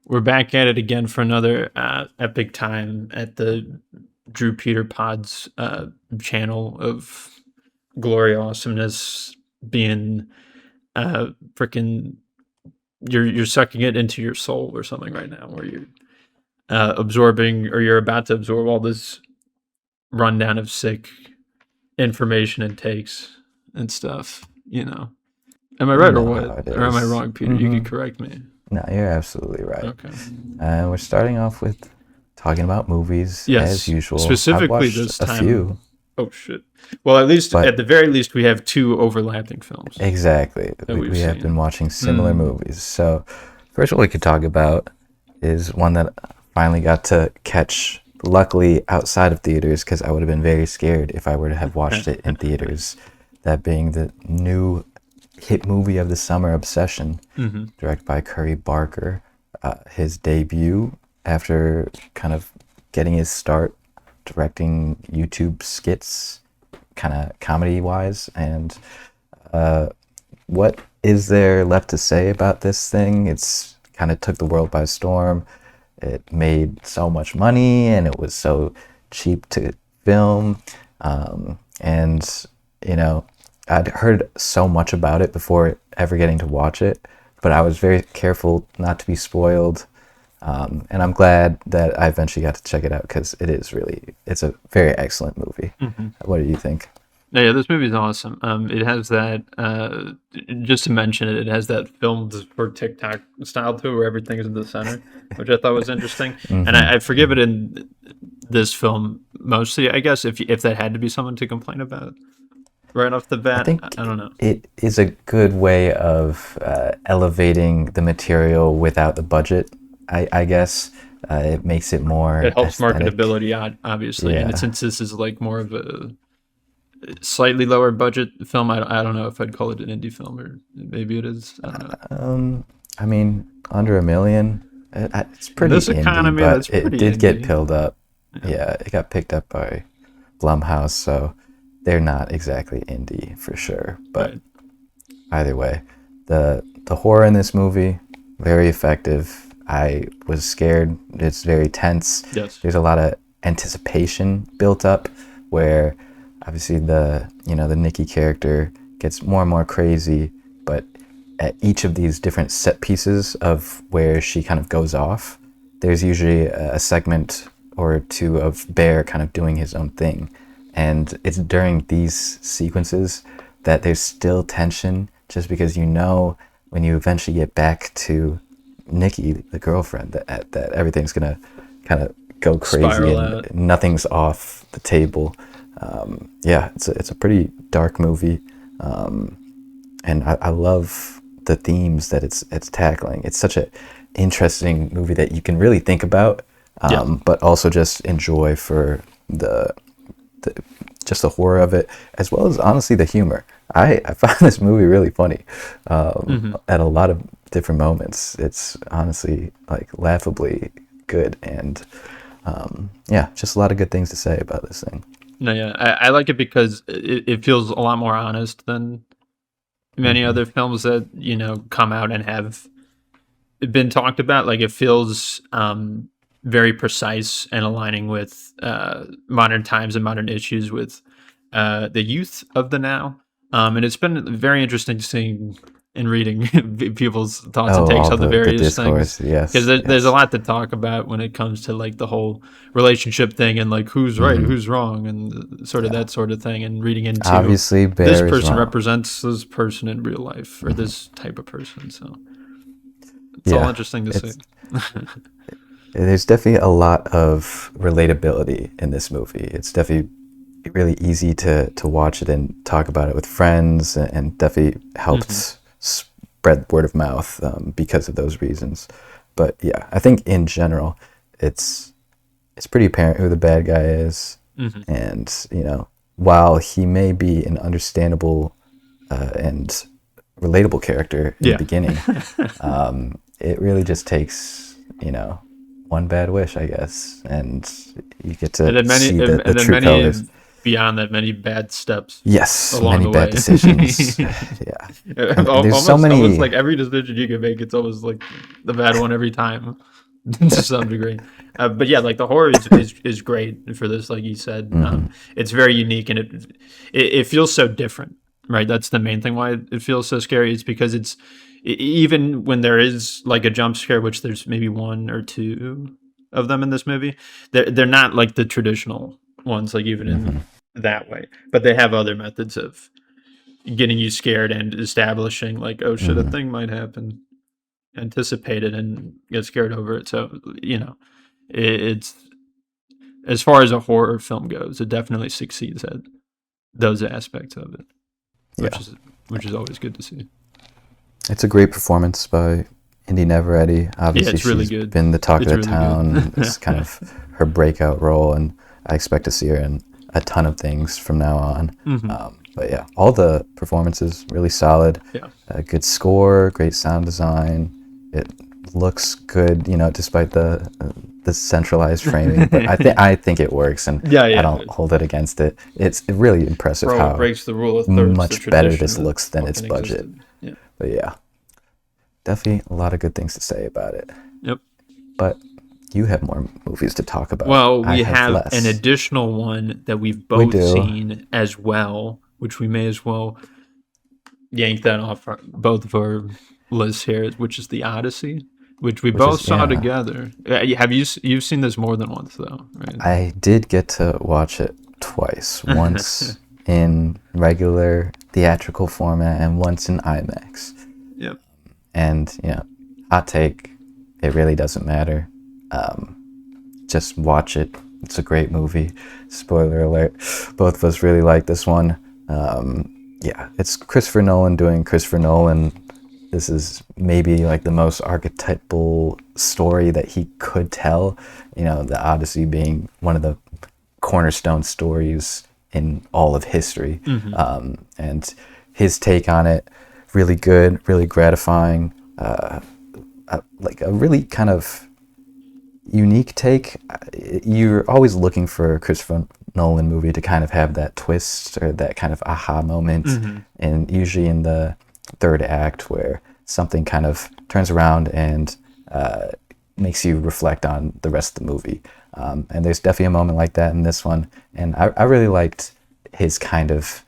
We're back at it again for another epic time at the Drew Peter Pod's channel of glory awesomeness being freaking you're sucking it into your soul or something right now, where you're absorbing, or you're about to absorb all this rundown of sick information and takes and stuff, Am I right or what? Or am I wrong, Peter? You can correct me. No, you're absolutely right. Okay. We're starting off with talking about movies as usual. Specifically this time. A few. Oh shit. Well, at the very least, we have two overlapping films. Exactly. We have been watching similar movies. So, first one we could talk about is one that I finally got to catch, luckily outside of theaters, because I would have been very scared if I were to have watched it in theaters. That being the new hit movie of the summer, Obsession, directed by Kiryu Barker. His debut after kind of getting his start directing YouTube skits, kind of comedy-wise. And what is there left to say about this thing? It's kind of took the world by storm. It made so much money, and it was so cheap to film. And, I'd heard so much about it before ever getting to watch it, but I was very careful not to be spoiled. And I'm glad that I eventually got to check it out, because it's a very excellent movie. What do you think? Yeah, this movie is awesome. It has that, just to mention it, it has that filmed for TikTok style to it, where everything is in the center, which I thought was interesting. And I forgive it in this film mostly, I guess, if that had to be something to complain about right off the bat. I don't know. It is a good way of elevating the material without the budget, I guess. It makes it more It helps aesthetic. Marketability, obviously. Yeah. And since this is like more of a slightly lower budget film, I don't know if I'd call it an indie film, or maybe it is. I don't know. I mean, under $1 million. It's pretty this indie, economy, but that's pretty it did get indie. pilled up. Yeah, it got picked up by Blumhouse, so they're not exactly indie for sure. But either way, the horror in this movie, very effective. I was scared. It's very tense. Yes. There's a lot of anticipation built up, where obviously the Nikki character gets more and more crazy, but at each of these different set pieces of where she kind of goes off, there's usually a segment or two of Bear kind of doing his own thing. And it's during these sequences that there's still tension, just because when you eventually get back to Nikki, the girlfriend, that everything's gonna kind of go crazy Spiral and out. nothing's off the table. It's a pretty dark movie, and I love the themes that it's tackling. It's such an interesting movie that you can really think about, but also just enjoy for the horror of it, as well as honestly the humor. I found this movie really funny at a lot of different moments. It's honestly like laughably good, and just a lot of good things to say about this thing. No, yeah, I like it because it feels a lot more honest than many other films that come out and have been talked about. Like, it feels very precise and aligning with modern times and modern issues with the youth of the now. And it's been very interesting seeing and reading people's thoughts and takes on the various things. Yes, because there's a lot to talk about when it comes to like the whole relationship thing, and like who's right, who's wrong, and sort of that sort of thing. And reading into, obviously, Bear this is person wrong. represents this person in real life, or this type of person. So it's all interesting to see. There's definitely a lot of relatability in this movie. It's definitely really easy to watch it and talk about it with friends, and definitely helped spread word of mouth because of those reasons. But yeah, I think in general, it's pretty apparent who the bad guy is, and while he may be an understandable and relatable character in the beginning, it really just takes one bad wish, I guess, and you get to see the true colors. beyond that, many bad steps. Yes, along many the bad way. decisions. Yeah, and there's so Almost many. like every decision you can make, it's almost like the bad one every time, to some degree. But yeah, like the horror is great for this. Like you said, it's very unique, and it feels so different. Right, that's the main thing why it feels so scary. It's because even when there is like a jump scare, which there's maybe one or two of them in this movie, they're not like the traditional ones, like even in that way. But they have other methods of getting you scared and establishing like, oh shit, a thing might happen, anticipate it and get scared over it. So it's, as far as a horror film goes, it definitely succeeds at those aspects of it, which is always good to see. It's a great performance by Indy Neveready. Obviously, it's really she's good. been the talk of the really town. It's kind of her breakout role, and I expect to see her in a ton of things from now on. But yeah, all the performances really solid. Yeah, good score, great sound design. It looks good, despite the centralized framing. But I think it works, and I don't hold it against it. It's really impressive how it breaks the rule of thirds, much better this looks than its budget. Yeah. But yeah, definitely a lot of good things to say about it. Yep. But you have more movies to talk about. Well, we have an additional one that we've both seen as well, which we may as well yank that off both of our lists here, which is the Odyssey, which we both saw together. You've seen this more than once, though, right? I did get to watch it twice. Once in regular theatrical format and once in IMAX. Yep. And, hot take, it really doesn't matter. Just watch it. It's a great movie. Spoiler alert. Both of us really like this one. It's Christopher Nolan doing Christopher Nolan. This is maybe like the most archetypal story that he could tell. The Odyssey being one of the cornerstone stories in all of history. And his take on it, really good, really gratifying. Like a really kind of unique take. You're always looking for a Christopher Nolan movie to kind of have that twist or that kind of aha moment, and usually in the third act where something kind of turns around and makes you reflect on the rest of the movie. And there's definitely a moment like that in this one, and I really liked his kind of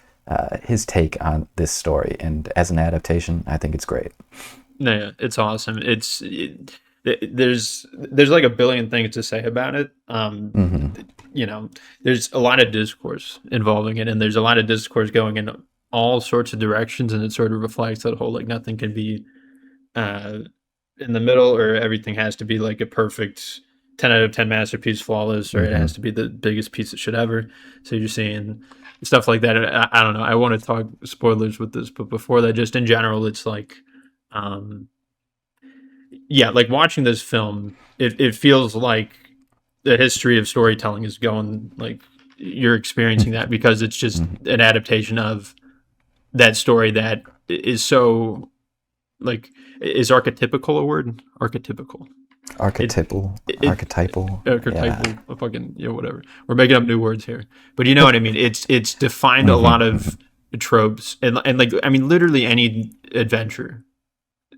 his take on this story, and as an adaptation, I think it's great. Yeah, it's awesome. There's like a billion things to say about it. There's a lot of discourse involving it, and there's a lot of discourse going in all sorts of directions, and it sort of reflects that whole like nothing can be in the middle, or everything has to be like a perfect 10 out of 10 masterpiece, flawless, or it has to be the biggest piece it should ever. So you're seeing stuff like that. I don't know. I want to talk spoilers with this, but before that, just in general, it's like like watching this film, it feels like the history of storytelling is going, like you're experiencing that, because it's just an adaptation of that story that is so, like, is archetypical a word? Archetypical. Archetypal. Fucking whatever. We're making up new words here, but you know what I mean. It's defined a lot of tropes, and like, I mean, literally any adventure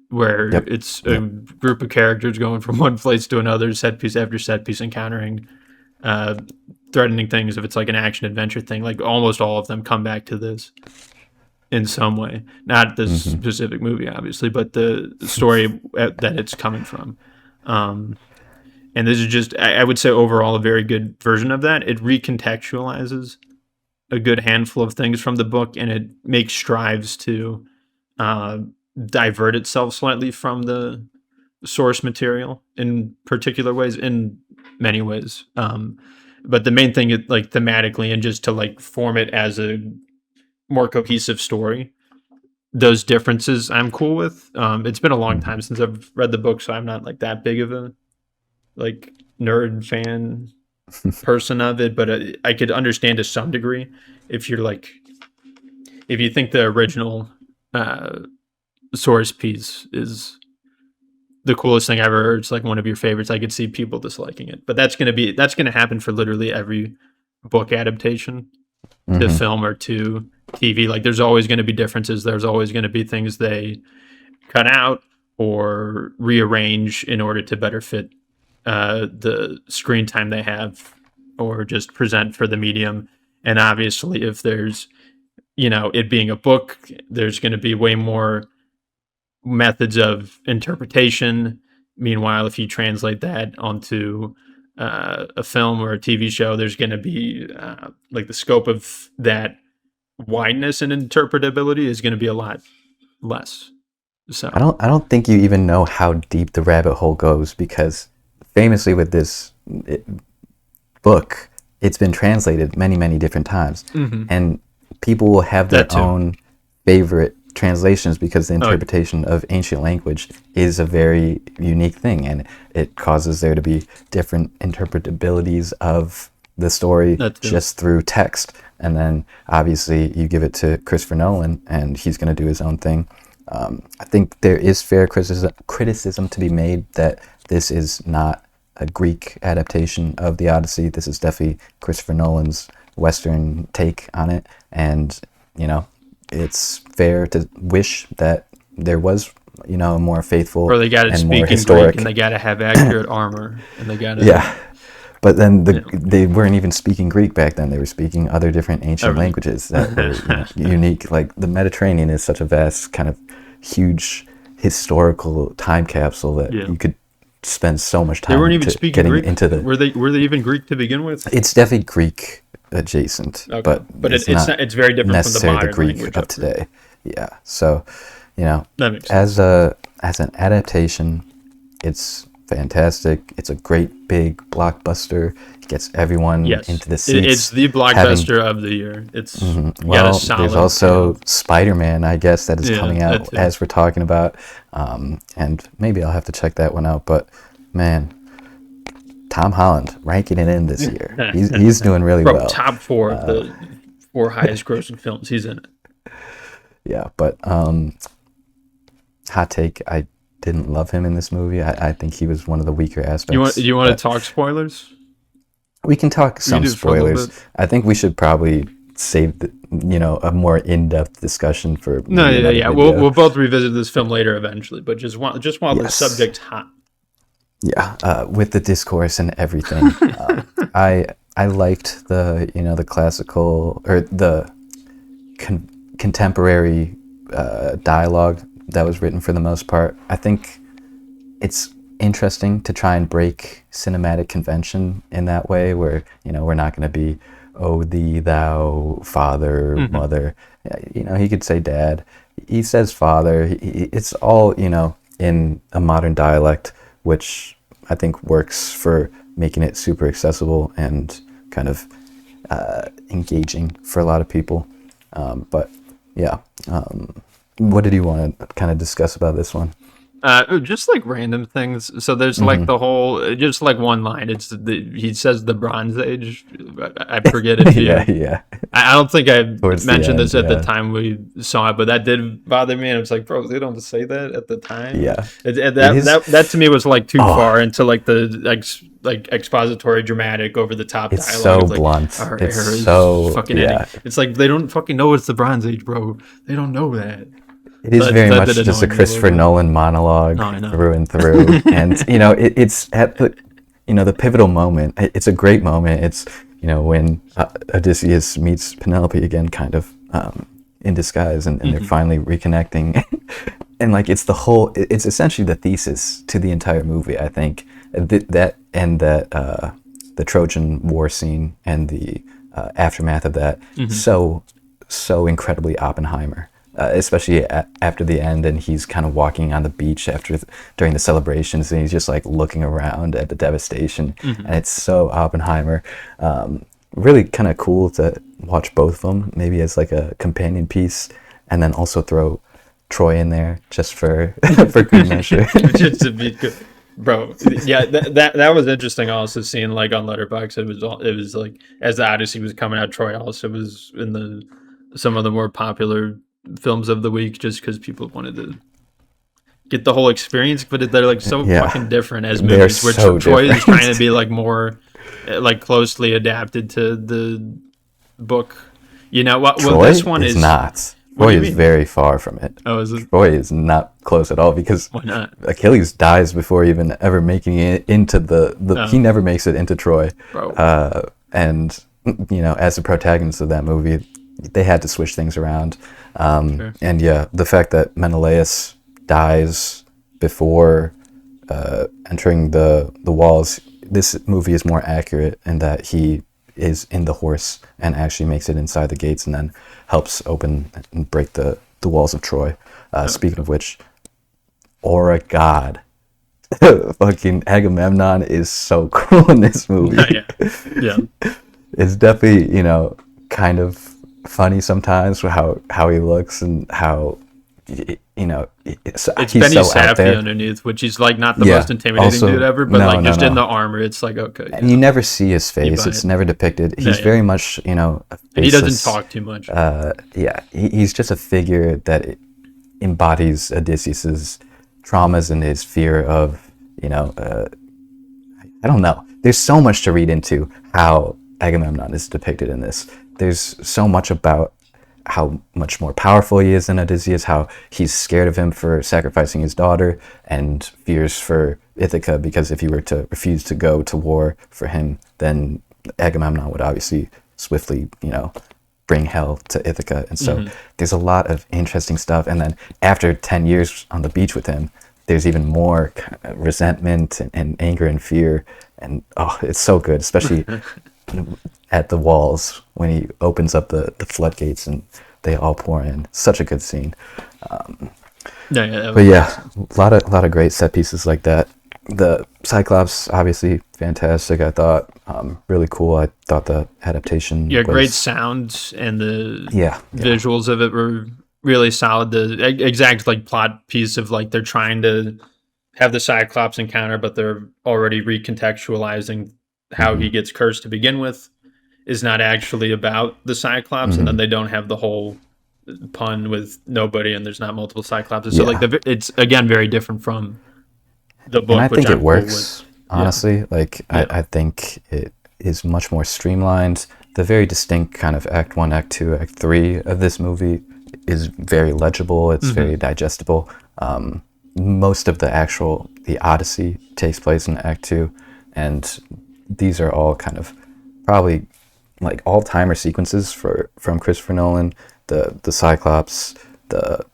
where it's a group of characters going from one place to another, set piece after set piece, encountering threatening things. If it's like an action adventure thing, like almost all of them come back to this in some way. Not the specific movie, obviously, but the story that it's coming from. And this is just, I would say, overall a very good version of that. It recontextualizes a good handful of things from the book, and it makes strives to divert itself slightly from the source material in particular ways, in many ways. But the main thing, like thematically, and just to like form it as a more cohesive story, those differences I'm cool with. It's been a long time since I've read the book, so I'm not like that big of a like nerd fan person of it, but I could understand to some degree if you're like, if you think the original source piece is the coolest thing I ever heard, it's like one of your favorites, I could see people disliking it. But that's gonna happen for literally every book adaptation to film or to TV. Like there's always going to be differences. There's always going to be things they cut out or rearrange in order to better fit the screen time they have or just present for the medium. And obviously if there's, it being a book, there's going to be way more methods of interpretation. Meanwhile, if you translate that onto a film or a TV show, there's going to be like the scope of that wideness and interpretability is going to be a lot less. So I don't think you even know how deep the rabbit hole goes, because famously with this book, it's been translated many, many different times, and people will have their own favorite translations because the interpretation of ancient language is a very unique thing, and it causes there to be different interpretabilities of the story just through text. And then obviously you give it to Christopher Nolan and he's going to do his own thing. I think there is fair criticism to be made that this is not a Greek adaptation of the Odyssey. This is definitely Christopher Nolan's Western take on it, and it's fair to wish that there was, a more faithful or they got to speak in Greek, and they got to have accurate armor, and they got to But then they weren't even speaking Greek back then. They were speaking other different ancient languages that were unique. Like the Mediterranean is such a vast, kind of huge historical time capsule that you could spend so much time. They weren't even speaking Greek. Were they even Greek to begin with? It's definitely Greek adjacent, but it's very different from the modern Greek language of today. Yeah, so that makes sense. As an adaptation, it's fantastic. It's a great big blockbuster. It gets everyone into the seats. It's the blockbuster of the year. It's well, there's also Spider-Man, I guess, that is coming out as we're talking about, and maybe I'll have to check that one out. But man, Tom Holland ranking it in this year. He's doing really well. Top 4 of the 4 highest grossing films. He's in it. Yeah, but hot take, I didn't love him in this movie. I think he was one of the weaker aspects. You want to talk spoilers? We can talk some spoilers. I think we should probably save a more in-depth discussion for we'll both revisit this film later eventually, but just while the subject's hot. Yeah, with the discourse and everything. I liked the classical or the contemporary dialogue that was written for the most part. I think it's interesting to try and break cinematic convention in that way, where we're not going to be "Oh thee, thou, father, mother." He could say dad. He says father. It's all in a modern dialect, which I think works for making it super accessible and kind of engaging for a lot of people. But yeah. What did you want to kind of discuss about this one? Just like random things. So there's like the whole, just like one line. He says the Bronze Age. I forget if I don't think I mentioned this at the time we saw it, but that did bother me. And it was like, bro, they don't say that at the time. Yeah, that to me was like too far into like the expository, dramatic, over the top it's dialogue. So blunt. It's so fucking ending. It's like they don't fucking know it's the Bronze Age, bro. They don't know that. It is very much just a Christopher Nolan monologue through and through, and it's at the pivotal moment. It's a great moment. It's when Odysseus meets Penelope again, kind of in disguise, and they're finally reconnecting, and like it's essentially the thesis to the entire movie. I think that the Trojan War scene and the aftermath of that so incredibly Oppenheimer. Especially after the end, and he's kind of walking on the beach during the celebrations, and he's just like looking around at the devastation, and it's so Oppenheimer. Really kind of cool to watch both of them, maybe as like a companion piece, and then also throw Troy in there just for good measure. Just to be good. Bro, yeah, that was interesting. Also seeing like on Letterboxd, it was like as the Odyssey was coming out, Troy also was in some of the more popular films of the week, just because people wanted to get the whole experience, but they're like so fucking different as movies. Where so Troy is trying to be like more like closely adapted to the book, You know what? Well, Troy this one is is not. What do Troy you is mean? very far from it. Oh, is it? Troy is not close at all because Why not? Achilles dies before even ever making it into the he never makes it into Troy. Bro. And you know, as the protagonist of that movie, they had to switch things around. Sure. And yeah, the fact that Menelaus dies before entering the walls, this movie is more accurate in that he is in the horse and actually makes it inside the gates and then helps open and break the walls of Troy. Speaking of which, Aura God. Fucking Agamemnon is so cool in this movie. Yeah. It's definitely, you know, kind of funny sometimes with how he looks and how, you know, It's he's Benny so Safdie out there. underneath, which is like not the most intimidating Also, dude ever, but no, like just no. in the armor, it's like okay. And you never see his face. buy It's it. never depicted. He's very much, you know, And he doesn't faceless, talk too much. he's just a figure that embodies Odysseus's traumas and his fear of, you know, I don't know. There's so much to read into how Agamemnon is depicted in this. There's so much about how much more powerful he is than Odysseus, how he's scared of him for sacrificing his daughter and fears for Ithaca because if he were to refuse to go to war for him, then Agamemnon would obviously swiftly, you know, bring hell to Ithaca. And so there's a lot of interesting stuff. And then after 10 years on the beach with him, there's even more resentment and anger and fear. And oh, it's so good, especially at the walls when he opens up the floodgates and they all pour in. Such a good scene. But yeah, a lot of great set pieces like that. The Cyclops, obviously fantastic. I thought really cool. I thought the adaptation. Yeah, was, great sound and the visuals of it were really solid. The exact like plot piece of like they're trying to have the Cyclops encounter, but they're already recontextualizing how he gets cursed to begin with is not actually about the Cyclops, and then they don't have the whole pun with nobody and there's not multiple Cyclopses. So like it's again very different from the book. And I think it works, cool honestly. Like I think it is much more streamlined. The very distinct kind of Act 1, Act 2, Act 3 of this movie is very legible. It's very digestible. Most of the Odyssey takes place in Act 2, and these are all kind of probably like all-timer sequences from Christopher Nolan. The Cyclops, the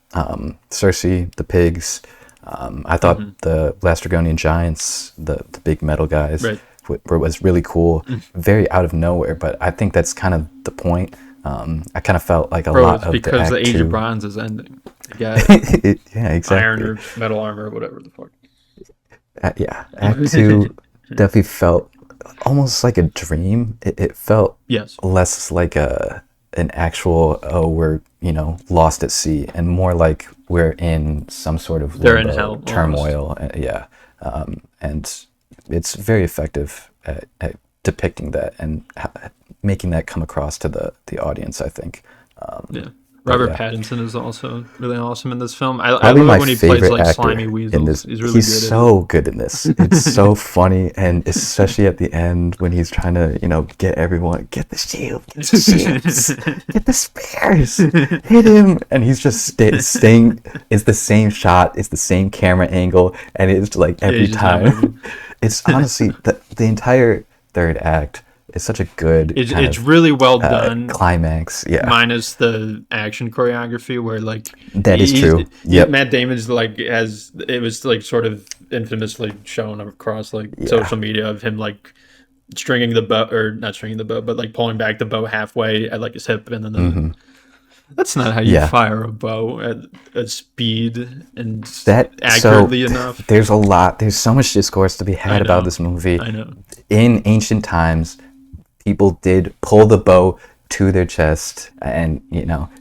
Circe, the pigs. I thought the Lastrygonian giants, the big metal guys, was really cool. Very out of nowhere, but I think that's kind of the point. I kind of felt like a lot of because the Act Age 2. of Bronze is ending. Yeah, exactly. Iron or metal armor or whatever the fuck. Act 2 definitely felt almost like a dream. It felt less like an actual we're lost at sea, and more like we're in some sort of they're in hell turmoil. And it's very effective at depicting that and making that come across to the audience, I think. Robert Pattinson is also really awesome in this film. I love it when he plays like slimy weasels. He's really he's so good in this. It's so funny, and especially at the end when he's trying to, get everyone, get the shield, get the shields, get the spears, hit him, and he's just staying. It's the same shot, it's the same camera angle, and it's like every time. It's honestly the entire third act. It's such a good. It's really well done. Climax, minus the action choreography, where like that is true. Yep. Matt Damon's like it was like sort of infamously shown across like social media of him like stringing the bow, or not stringing the bow, but like pulling back the bow halfway at like his hip, and then that's not how you fire a bow at a speed and that accurately enough. There's so much discourse to be had about this movie. I know. In ancient times, people did pull the bow to their chest, and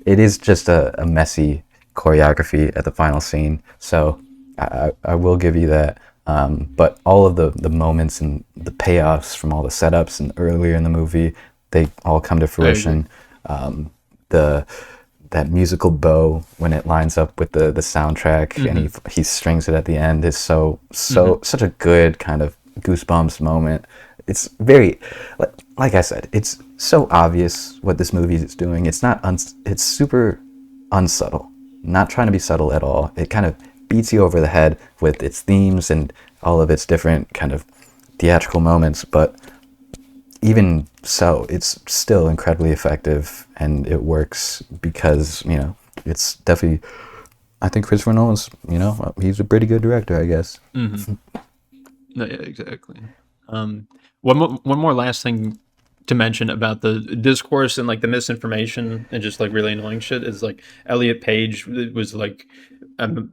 it is just a messy choreography at the final scene. So I will give you that. But all of the moments and the payoffs from all the setups and earlier in the movie, they all come to fruition. That musical bow when it lines up with the soundtrack and he strings it at the end is such a good kind of goosebumps moment. It's very like I said, it's so obvious what this movie is doing. It's not it's super unsubtle, not trying to be subtle at all. It kind of beats you over the head with its themes and all of its different kind of theatrical moments, but even so, it's still incredibly effective, and it works because, you know, it's definitely, I think Christopher Nolan's, you know, he's a pretty good director, I guess. Mm-hmm. No, yeah, exactly. One more last thing to mention about the discourse and like the misinformation and just like really annoying shit is like Elliot Page was like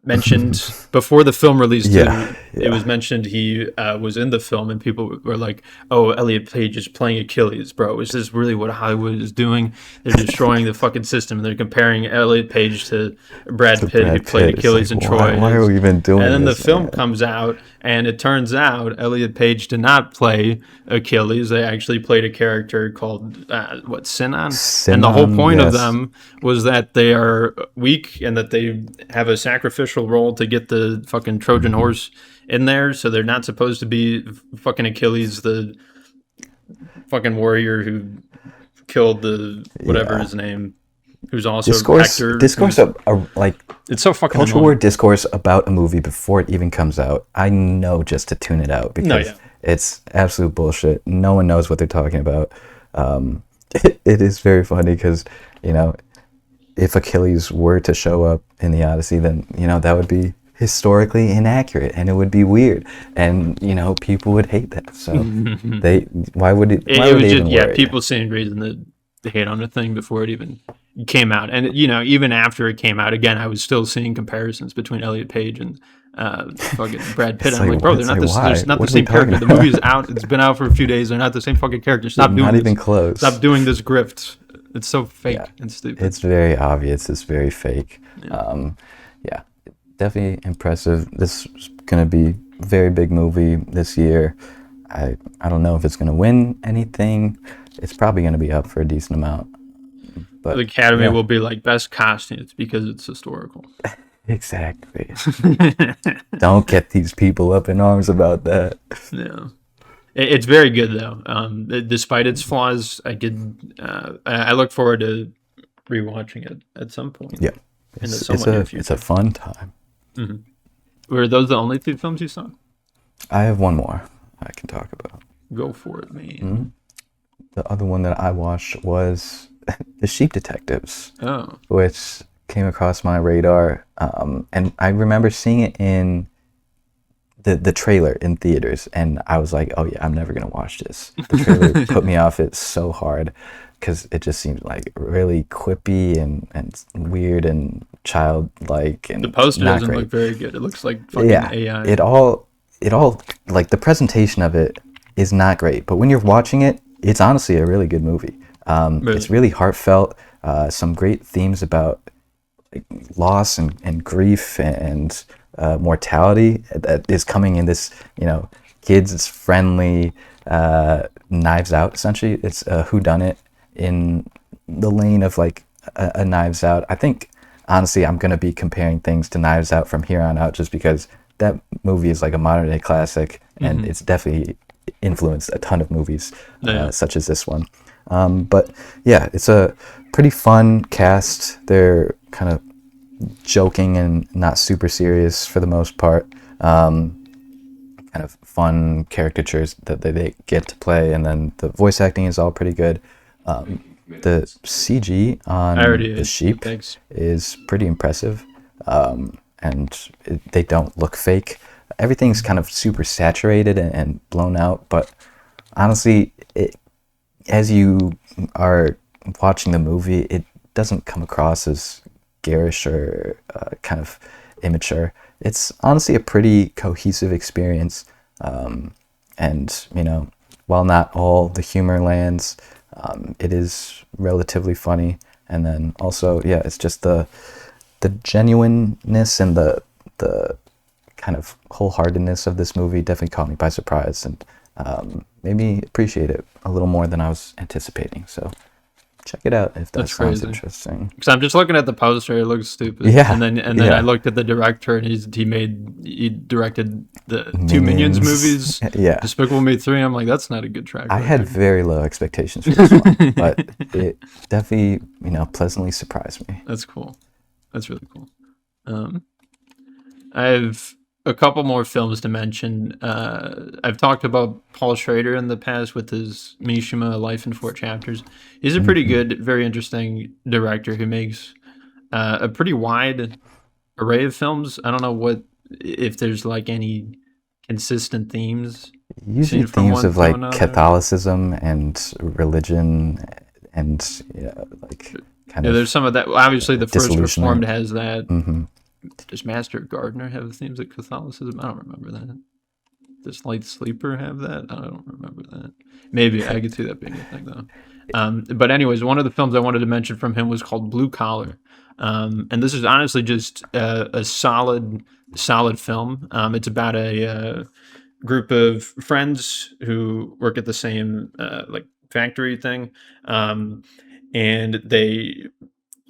mentioned before the film released. It was mentioned he was in the film, and people were like, "Oh, Elliot Page is playing Achilles, bro. Is this really what Hollywood is doing? They're destroying the fucking system. And they're comparing Elliot Page to Brad Pitt, who played Achilles in Troy. Why are we even doing this? And then the film comes out, and it turns out Elliot Page did not play Achilles. They actually played a character called Sinon. And the whole point of them was that they are weak and that they have a sacrificial role to get the fucking Trojan horse in there. So they're not supposed to be fucking Achilles, the fucking warrior who killed the whatever his name, who's also Hector. Discourse like it's so fucking cultural war discourse about a movie before it even comes out. I know just to tune it out because it's absolute bullshit. No one knows what they're talking about. It is very funny because, you know, if Achilles were to show up in the Odyssey, then, you know, that would be historically inaccurate and it would be weird, and, you know, people would hate that. So why would it? Why would they even worry? People seeing reason to hate on the thing before it even came out, and, you know, even after it came out, again, I was still seeing comparisons between Elliot Page and fucking Brad Pitt. I'm like, bro, they're not the same character. The movie is out. It's been out for a few days. They're not the same fucking character. Stop doing this. Not even close. Stop doing this grift. It's so fake and stupid. It's very obvious. It's very fake. Definitely impressive. This is going to be a very big movie this year. I don't know if it's going to win anything. It's probably going to be up for a decent amount. But the Academy will be like best costumes because it's historical. Exactly. Don't get these people up in arms about that. Yeah. It's very good though. Despite its flaws, I look forward to rewatching it at some point. Yeah, it's a fun time. Mm-hmm. Were those the only 2 films you saw? I have one more I can talk about. Go for it, man. Mm-hmm. The other one that I watched was The Sheep Detectives, which came across my radar, and I remember seeing it in the trailer in theaters, and I was like, oh yeah, I'm never gonna watch this. The trailer put me off it so hard because it just seemed like really quippy and weird and childlike, and the poster doesn't look very good. It looks like fucking AI. It all like the presentation of it is not great, but when you're watching it, it's honestly a really good movie. It's really heartfelt, some great themes about like loss and grief and mortality that is coming in this, you know, kids friendly Knives Out. Essentially, it's a whodunit in the lane of like a Knives Out. I think honestly, I'm gonna be comparing things to Knives Out from here on out, just because that movie is like a modern day classic, and it's definitely influenced a ton of movies such as this one. But yeah, it's a pretty fun cast. They're kind of joking and not super serious for the most part. Kind of fun caricatures that they get to play, and then the voice acting is all pretty good. The CG on the sheep is pretty impressive, and they don't look fake. Everything's kind of super saturated and blown out, but honestly, as you are watching the movie, it doesn't come across as garish or kind of immature. It's honestly a pretty cohesive experience, and, you know, while not all the humor lands, it is relatively funny. And then also, it's just the genuineness and the kind of wholeheartedness of this movie definitely caught me by surprise, and made me appreciate it a little more than I was anticipating. So check it out if that That's sounds crazy. interesting. Because I'm just looking at the poster, it looks stupid. Yeah, And then yeah. I looked at the director, and he directed the two Minions movies. Yeah. Despicable Me 3. I'm like, that's not a good track I record. had very low expectations for this one, but it definitely, pleasantly surprised me. That's cool. That's really cool. I have a couple more films to mention. I've talked about Paul Schrader in the past with his Mishima, Life in 4 Chapters. He's a pretty good, very interesting director who makes a pretty wide array of films. I don't know if there's like any consistent themes. Usually themes of like Catholicism and religion and like kind of. There's some of that. Obviously, the first Reformed has that. Mm-hmm. Does Master Gardener have themes of Catholicism? I don't remember that. Does Light Sleeper have that? I don't remember that. Maybe I could see that being a thing though. But anyways, one of the films I wanted to mention from him was called Blue Collar, and this is honestly just a solid film. It's about a group of friends who work at the same like factory thing, and they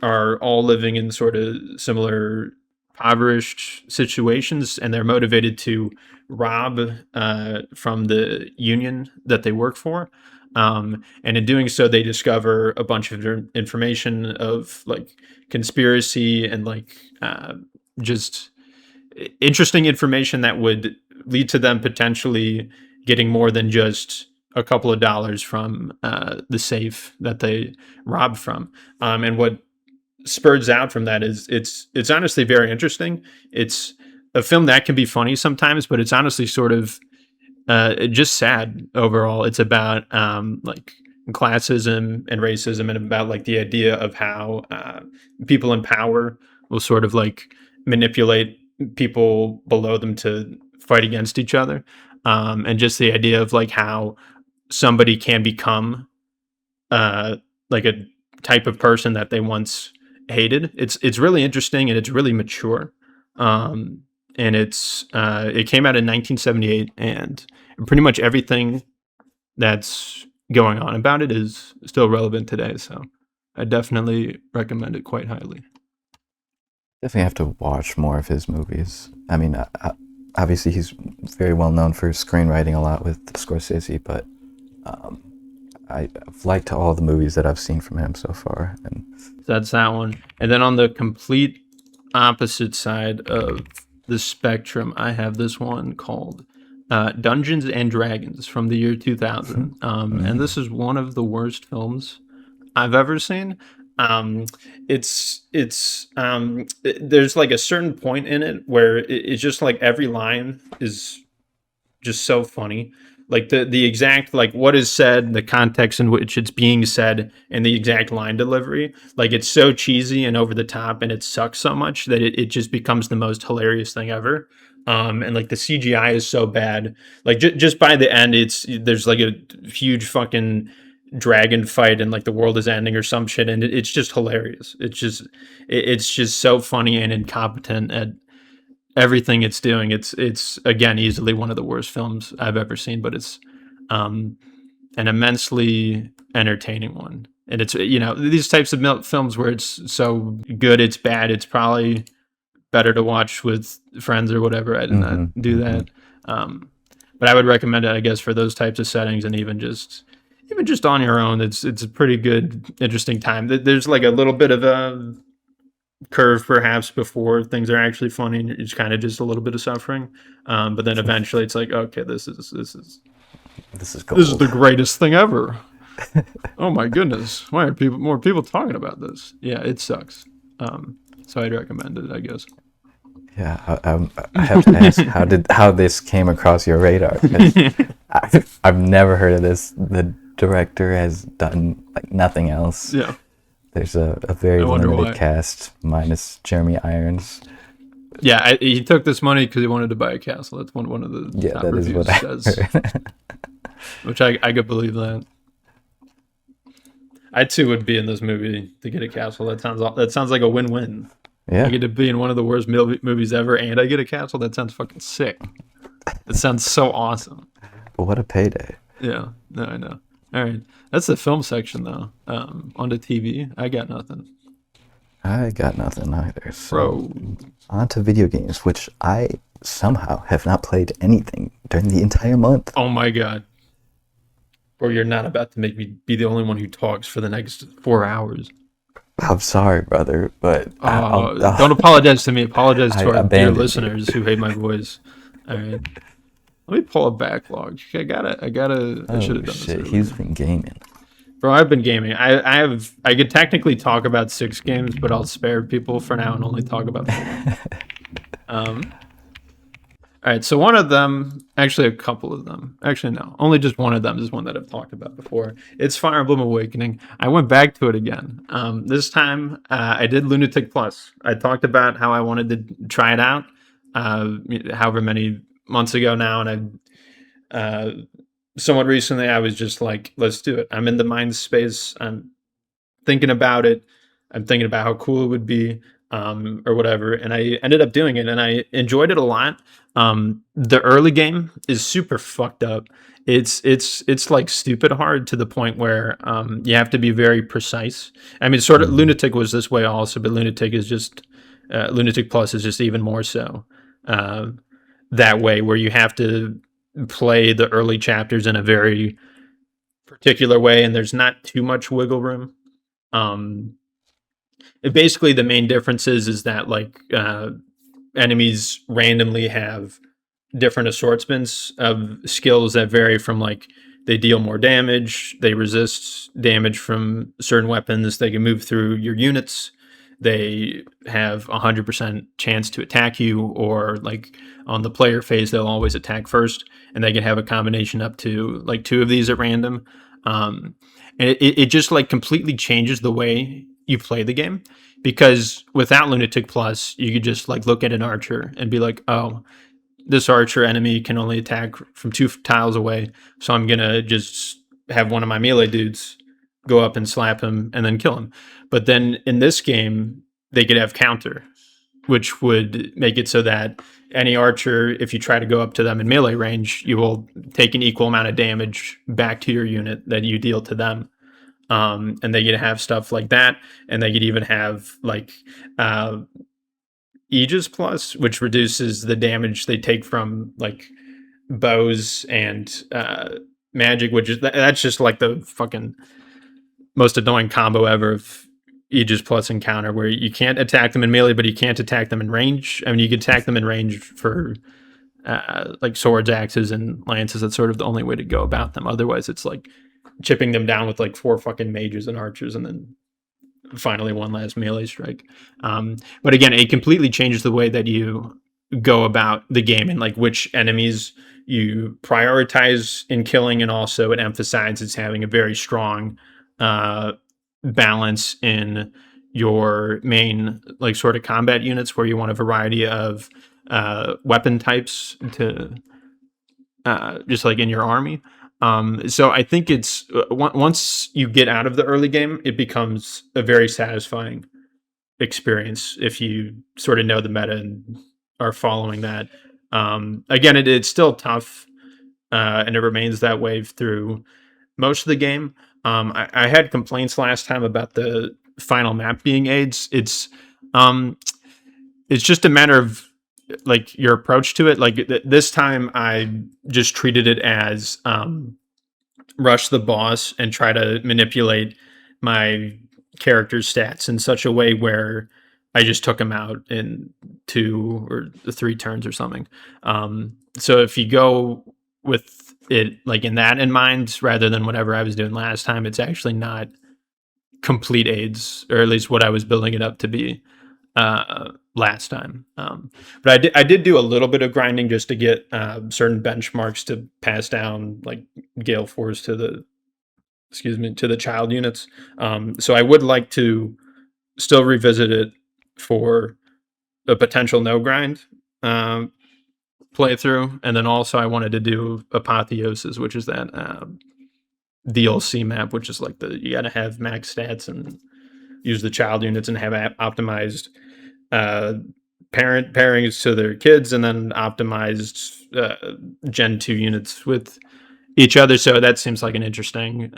are all living in sort of similar impoverished situations, and they're motivated to rob from the union that they work for. And in doing so, they discover a bunch of information of like conspiracy and like just interesting information that would lead to them potentially getting more than just a couple of dollars from the safe that they robbed from. And what spurs out from that is it's honestly very interesting. It's a film that can be funny sometimes, but it's honestly sort of just sad overall. It's about like classism and racism, and about like the idea of how people in power will sort of like manipulate people below them to fight against each other, and just the idea of like how somebody can become like a type of person that they once hated. It's really interesting, and it's really mature. And it came out in 1978, and pretty much everything that's going on about it is still relevant today. So I definitely recommend it quite highly. Definitely have to watch more of his movies. I mean, obviously he's very well known for screenwriting a lot with Scorsese, but I've liked all the movies that I've seen from him so far. And so that's that one. And then on the complete opposite side of the spectrum, I have this one called Dungeons and Dragons from the year 2000. And this is one of the worst films I've ever seen. There's like a certain point in it where it's just like every line is just so funny. Like the exact, like what is said, the context in which it's being said, and the exact line delivery. Like it's so cheesy and over the top, and it sucks so much that it just becomes the most hilarious thing ever. And like the CGI is so bad. Like just by the end, there's like a huge fucking dragon fight, and like the world is ending or some shit, and it's just hilarious. It's just so funny and incompetent at everything it's doing. It's again easily one of the worst films I've ever seen, but it's an immensely entertaining one. And it's, these types of films where it's so good it's bad, it's probably better to watch with friends or whatever. I did not do that, but I would recommend it, I guess, for those types of settings, and even just on your own. It's a pretty good, interesting time. There's like a little bit of a curve perhaps before things are actually funny, and it's kind of just a little bit of suffering, but then eventually it's like, okay, this is gold. This is the greatest thing ever. Oh my goodness, why are more people talking about this? Yeah, it sucks. So I'd recommend it, I guess. Yeah, I have to ask, how this came across your radar? I've never heard of this. The director has done like nothing else. Yeah. There's a very limited cast, minus Jeremy Irons. Yeah, he took this money because he wanted to buy a castle. That's one of the top that reviews says. Which I could believe that. I too would be in this movie to get a castle. That sounds like a win-win. Yeah. I get to be in one of the worst movies ever, and I get a castle. That sounds fucking sick. That sounds so awesome. But what a payday. Yeah, no, I know. All right. That's the film section, though. On the TV, I got nothing. I got nothing either. So, Bro. on to video games, which I somehow have not played anything during the entire month. Oh my god. Or you're not about to make me be the only one who talks for the next 4 hours. I'm sorry, brother, but Don't apologize to me. Apologize to our dear listeners who hate my voice. All right. Let me pull a backlog. I should have done this earlier. He's been gaming. Bro, I've been gaming. I could technically talk about 6 games, but I'll spare people for now and only talk about 4. All right, so one of them, actually a couple of them, actually no, only just one of them is one that I've talked about before. It's Fire Emblem Awakening. I went back to it again. This time I did Lunatic Plus. I talked about how I wanted to try it out however many months ago now, and somewhat recently I was just like, let's do it. I'm in the mind space. I'm thinking about it. I'm thinking about how cool it would be. Or whatever, and I ended up doing it, and I enjoyed it a lot. The early game is super fucked up. It's like stupid hard to the point where you have to be very precise. I mean, sort of Lunatic was this way also, but Lunatic is just Lunatic Plus is just even more so that way, where you have to play the early chapters in a very particular way, and there's not too much wiggle room. Basically the main difference is that like enemies randomly have different assortments of skills that vary from like they deal more damage, they resist damage from certain weapons, they can move through your units, they have 100% chance to attack you, or like on the player phase they'll always attack first, and they can have a combination up to like 2 of these at random. And it just like completely changes the way you play the game, because without Lunatic Plus you could just like look at an archer and be like, oh, this archer enemy can only attack from 2 tiles away, so I'm gonna just have one of my melee dudes go up and slap him and then kill him. But then in this game they could have counter, which would make it so that any archer, if you try to go up to them in melee range, you will take an equal amount of damage back to your unit that you deal to them. And they could have stuff like that, and they could even have like Aegis Plus, which reduces the damage they take from like bows and magic, which is that's just like the fucking most annoying combo ever of Aegis Plus encounter, where you can't attack them in melee, but you can't attack them in range. I mean, you can attack them in range for like swords, axes, and lances. That's sort of the only way to go about them. Otherwise, it's like chipping them down with like 4 fucking mages and archers, and then finally one last melee strike. But again, it completely changes the way that you go about the game and like which enemies you prioritize in killing, and also it emphasizes having a very strong balance in your main like sort of combat units, where you want a variety of weapon types to just like in your army. So I think it's once you get out of the early game, it becomes a very satisfying experience if you sort of know the meta and are following that. Again, it's still tough, and it remains that way through most of the game. I had complaints last time about the final map being AIDS. It's just a matter of like your approach to it. Like this time I just treated it as rush the boss and try to manipulate my character's stats in such a way where I just took him out in 2 or 3 turns or something. So if you go with it like in that in mind, rather than whatever I was doing last time, it's actually not complete AIDS, or at least what I was building it up to be last time. But I did do a little bit of grinding just to get certain benchmarks to pass down like Gale Force to the child units. So I would like to still revisit it for a potential no grind playthrough, and then also I wanted to do Apotheosis, which is that DLC map, which is like you gotta have max stats and use the child units and have optimized pairings to their kids, and then optimized Gen 2 units with each other. So that seems like an interesting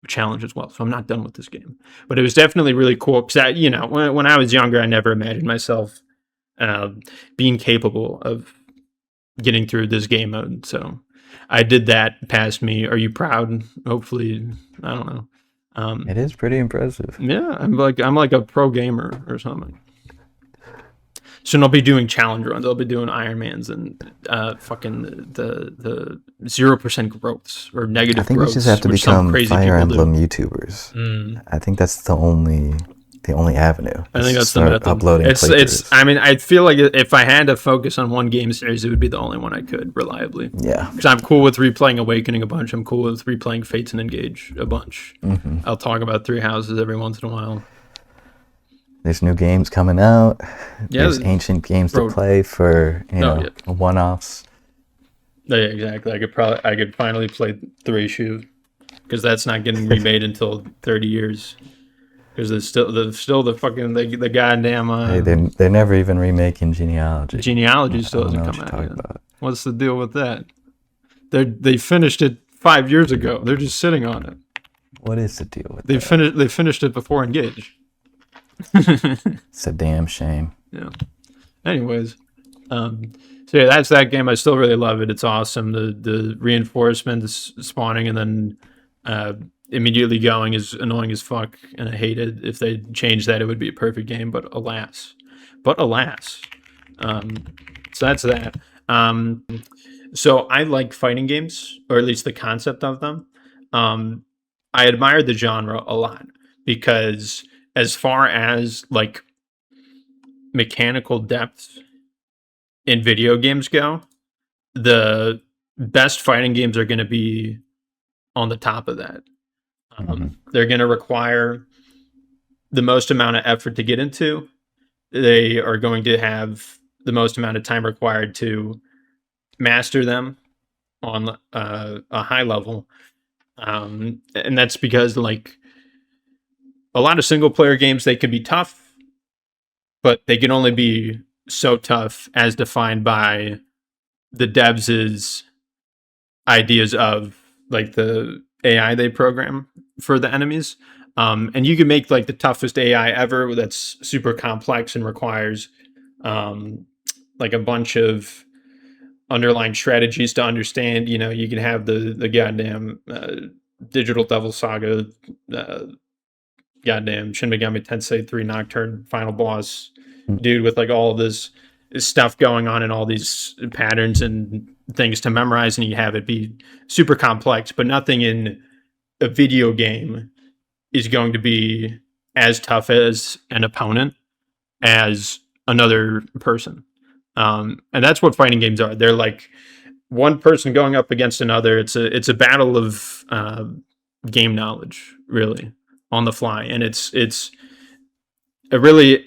challenge as well. So I'm not done with this game, but it was definitely really cool because when I was younger, I never imagined myself being capable of getting through this game mode. So I did that. Past me. Are you proud? Hopefully, I don't know. It is pretty impressive. Yeah, I'm like a pro gamer or something. Soon I'll be doing challenge runs. I'll be doing Ironmans and fucking the 0% growths or negative. I think growths, we just have to become Fire Emblem YouTubers. I think that's the only avenue. I think that's the method. Uploading it's. I mean, I feel like if I had to focus on one game series, it would be the only one I could reliably. Yeah. Because I'm cool with replaying Awakening a bunch. I'm cool with replaying Fates and Engage a bunch. Mm-hmm. I'll talk about Three Houses every once in a while. There's new games coming out. Yeah, there's ancient games to play for one-offs. Yeah, exactly. I could finally play 3 because that's not getting remade until 30 years. Because there's still the fucking the goddamn. Hey, they're never even remaking Genealogy. Genealogy still doesn't come out yet. What's the deal with that? They finished it 5 years ago. They're just sitting on it. What is the deal with that? They finished it before Engage. It's a damn shame. Yeah. Anyways, so yeah, that's that game. I still really love it. It's awesome. The reinforcement is spawning and then immediately going is annoying as fuck, and I hate it. If they changed that, it would be a perfect game. But alas, so that's that. So I like fighting games, or at least the concept of them. I admire the genre a lot because as far as like mechanical depth in video games go, the best fighting games are going to be on the top of that. They're going to require the most amount of effort to get into. They are going to have the most amount of time required to master them on a high level. And that's because like a lot of single player games, they can be tough, but they can only be so tough as defined by the devs' ideas of like the AI they program for the enemies. And you can make like the toughest AI ever that's super complex and requires like a bunch of underlying strategies to understand. You can have the goddamn Digital Devil Saga, goddamn Shin Megami Tensei 3 Nocturne final boss dude with like all of this stuff going on and all these patterns and things to memorize, and you have it be super complex. But nothing in a video game is going to be as tough as an opponent as another person. And that's what fighting games are. They're like one person going up against another. It's a battle of game knowledge, really, on the fly. And it's a really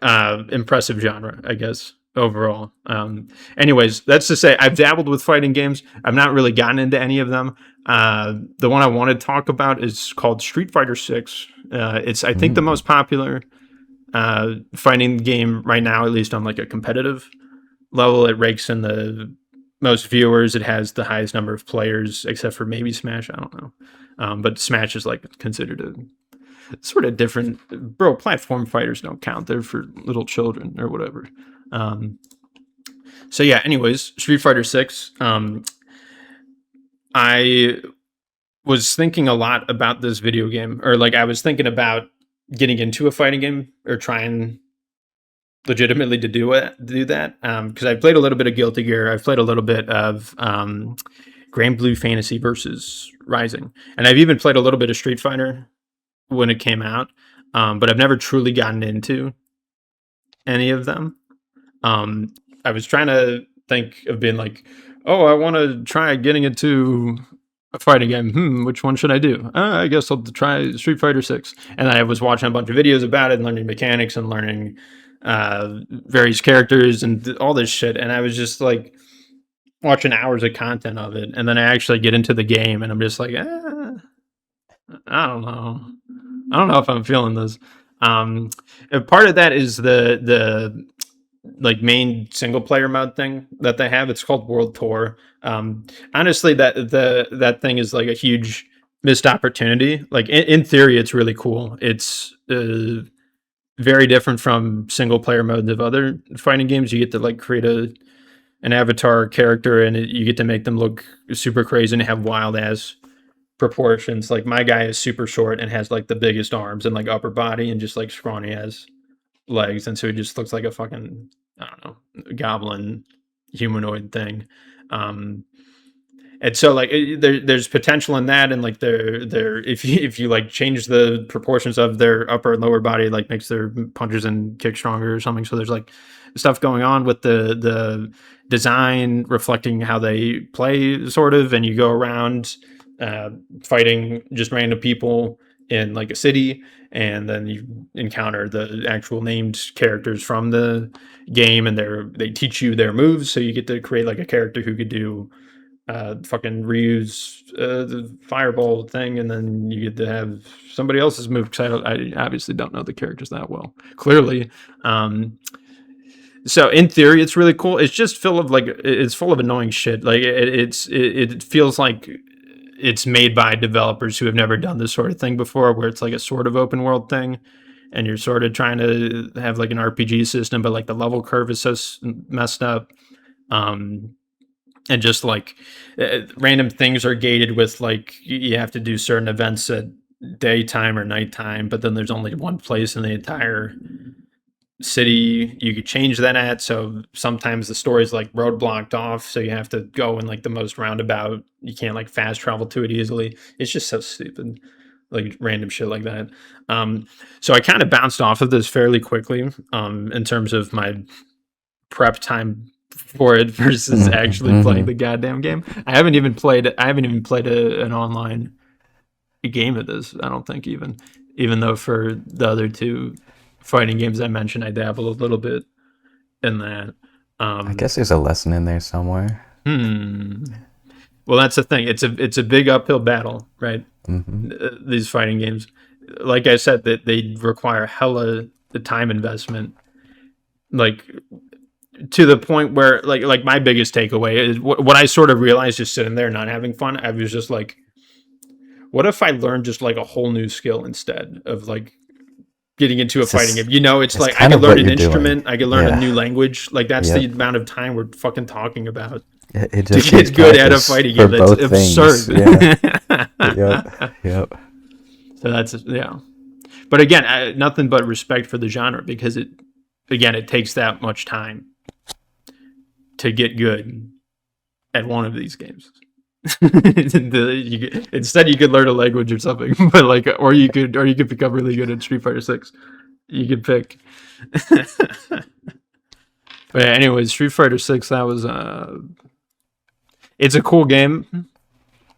impressive genre, I guess, overall. Anyways, that's to say I've dabbled with fighting games. I've not really gotten into any of them. The one I want to talk about is called Street Fighter 6. It's, I think, the most popular fighting game right now, at least on like a competitive level. It rakes in the most viewers. It has the highest number of players, except for maybe Smash. I don't know. But Smash is like considered a sort of different. Bro, platform fighters don't count. They're for little children or whatever. So yeah, anyways, Street Fighter 6. I was thinking a lot about this video game, or like I was thinking about getting into a fighting game or trying legitimately to do that. Because I played a little bit of Guilty Gear. I've played a little bit of Grand Blue Fantasy versus Rising. And I've even played a little bit of Street Fighter when it came out. But I've never truly gotten into any of them. I was trying to think of being like, oh, I want to try getting into a fighting game. Which one should I do? I guess I'll try Street Fighter 6. And I was watching a bunch of videos about it and learning mechanics and learning various characters and all this shit. And I was just like watching hours of content of it. And then I actually get into the game and I'm just like, I don't know. I don't know if I'm feeling this. And part of that is the like main single player mode thing that they have. It's called World Tour. Honestly, that thing is like a huge missed opportunity. Like in theory, it's really cool. It's very different from single player modes of other fighting games. You get to like create an avatar character, and you get to make them look super crazy and have wild ass proportions. Like my guy is super short and has like the biggest arms and like upper body, and just like scrawny as legs, and so he just looks like a fucking, I don't know, goblin humanoid thing. And so like there's potential in that, and like they're if you like change the proportions of their upper and lower body, like makes their punches and kicks stronger or something. So there's like stuff going on with the design reflecting how they play, sort of, and you go around fighting just random people in like a city, and then you encounter the actual named characters from the game, and they teach you their moves, so you get to create like a character who could do fucking reuse the fireball thing, and then you get to have somebody else's move, because I obviously don't know the characters that well, clearly. So in theory, it's really cool. It's just full of annoying shit. Like it feels like it's made by developers who have never done this sort of thing before, where it's like a sort of open world thing, and you're sort of trying to have like an RPG system, but like the level curve is so messed up. And just like random things are gated with like you have to do certain events at daytime or nighttime, but then there's only one place in the entire city you could change that at. So sometimes the story's like roadblocked off, so you have to go in like the most roundabout. You can't like fast travel to it easily. It's just so stupid, like random shit like that. So I kind of bounced off of this fairly quickly in terms of my prep time for it versus actually playing the goddamn game. I haven't even played an online game of this, I don't think, even though for the other two fighting games I mentioned, I dabble a little bit in that. I guess there's a lesson in there somewhere. Well, that's the thing. It's a big uphill battle, right? These fighting games, like I said, that they require hella the time investment, like to the point where like my biggest takeaway is what I sort of realized just sitting there not having fun. I was just like, what if I learned just like a whole new skill instead of like getting into a fighting game? You know, it's like I could learn an instrument, I could learn a new language. Like that's the amount of time we're fucking talking about it to get good at a fighting game. That's absurd. Yep. So that's but again, nothing but respect for the genre, because it takes that much time to get good at one of these games. Instead, you could learn a language or something, but like, or you could become really good at Street Fighter 6. You could pick. But anyways, Street Fighter 6. That was it's a cool game.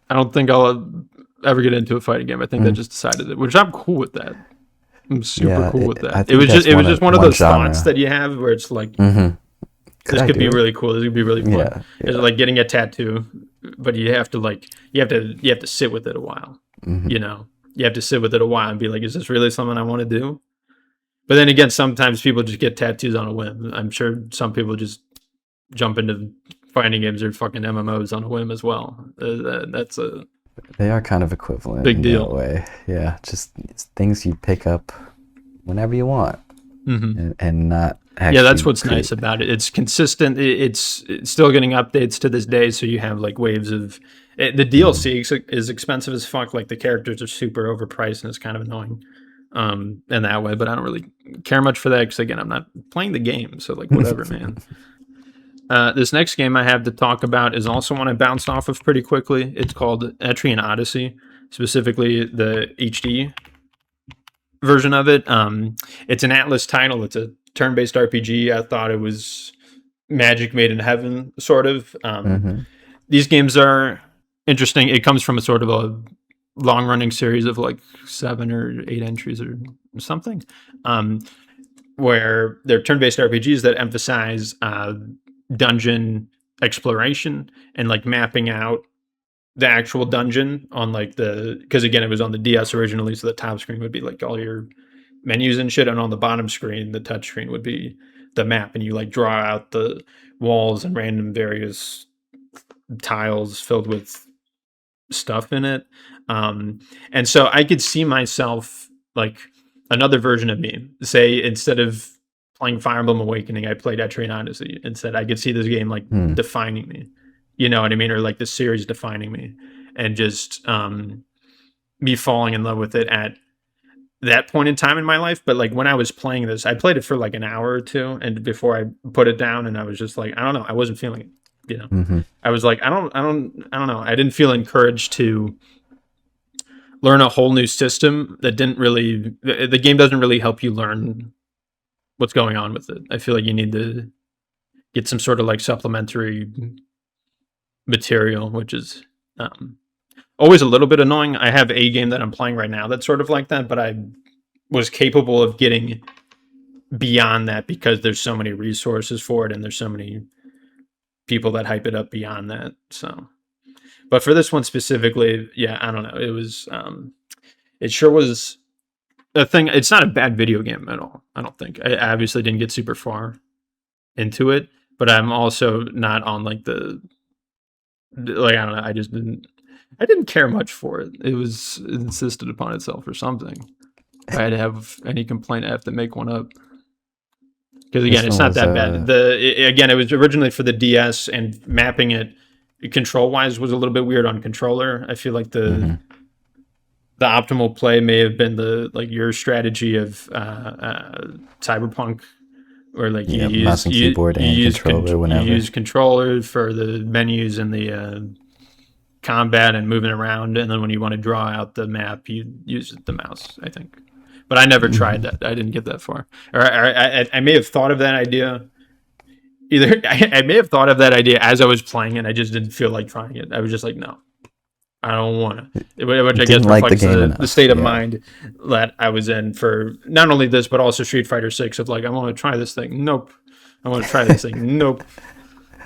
I don't think I'll ever get into a fighting game. I think they just decided it, which I'm cool with that. I'm super cool with that. It was just one of those thoughts that you have where it's like, this could be really cool. This could be really fun. It's like getting a tattoo, but you have to sit with it a while. You know, you have to sit with it a while and be like, is this really something I want to do? But then again, sometimes people just get tattoos on a whim. I'm sure some people just jump into fighting games or fucking MMOs on a whim as well. They are kind of equivalent. Big deal. That way. Yeah, just it's things you pick up whenever you want, and not. Yeah, that's what's nice about it. It's consistent. It's still getting updates to this day, so you have like waves of the DLC is expensive as fuck. Like the characters are super overpriced, and it's kind of annoying in that way. But I don't really care much for that, because again, I'm not playing the game, so like whatever, man. This next game I have to talk about is also one I bounced off of pretty quickly. It's called Etrian Odyssey, specifically the HD version of it. It's an Atlas title. It's a turn-based RPG. I thought it was magic made in heaven, sort of. These games are interesting. It comes from a sort of a long-running series of like 7 or 8 entries or something, where they're turn-based RPGs that emphasize dungeon exploration and like mapping out the actual dungeon on like because again, it was on the DS originally, so the top screen would be like all your menus and shit, and on the bottom screen, the touch screen would be the map, and you like draw out the walls and random various tiles filled with stuff in it. And so I could see myself like another version of me. Say instead of playing Fire Emblem Awakening, I played Etrian Odyssey. Instead, I could see this game like defining me. You know what I mean? Or like the series defining me, and just me falling in love with it at that point in time in my life. But like when I was playing this, I played it for like an hour or two, and before I put it down, and I was just like, I don't know, I wasn't feeling it. You know, I was like, I don't know. I didn't feel encouraged to learn a whole new system that didn't really. The game doesn't really help you learn what's going on with it. I feel like you need to get some sort of like supplementary material, which is always a little bit annoying. I have a game that I'm playing right now that's sort of like that, but I was capable of getting beyond that because there's so many resources for it, and there's so many people that hype it up beyond that. So, but for this one specifically, yeah, I don't know. It was, it sure was a thing. It's not a bad video game at all. I don't think. I obviously didn't get super far into it, but I'm also not on like I don't know. I didn't care much for it. It was insisted upon itself or something. If I had to have any complaint, I have to make one up. Because again, it's not that bad. Again, it was originally for the DS, and mapping it control-wise was a little bit weird on controller. I feel like the optimal play may have been your strategy of Cyberpunk, or like you use mouse and keyboard and controller whenever. You use controller for the menus and the combat and moving around, and then when you want to draw out the map, you use the mouse, I think. But I never tried that. I didn't get that far. Or I may have thought of that idea. I may have thought of that idea as I was playing, and I just didn't feel like trying it. I was just like, no, I don't want to. Which I guess reflects the state of mind that I was in for not only this, but also Street Fighter 6 of like, I want to try this thing. Nope. I want to try this thing. Nope.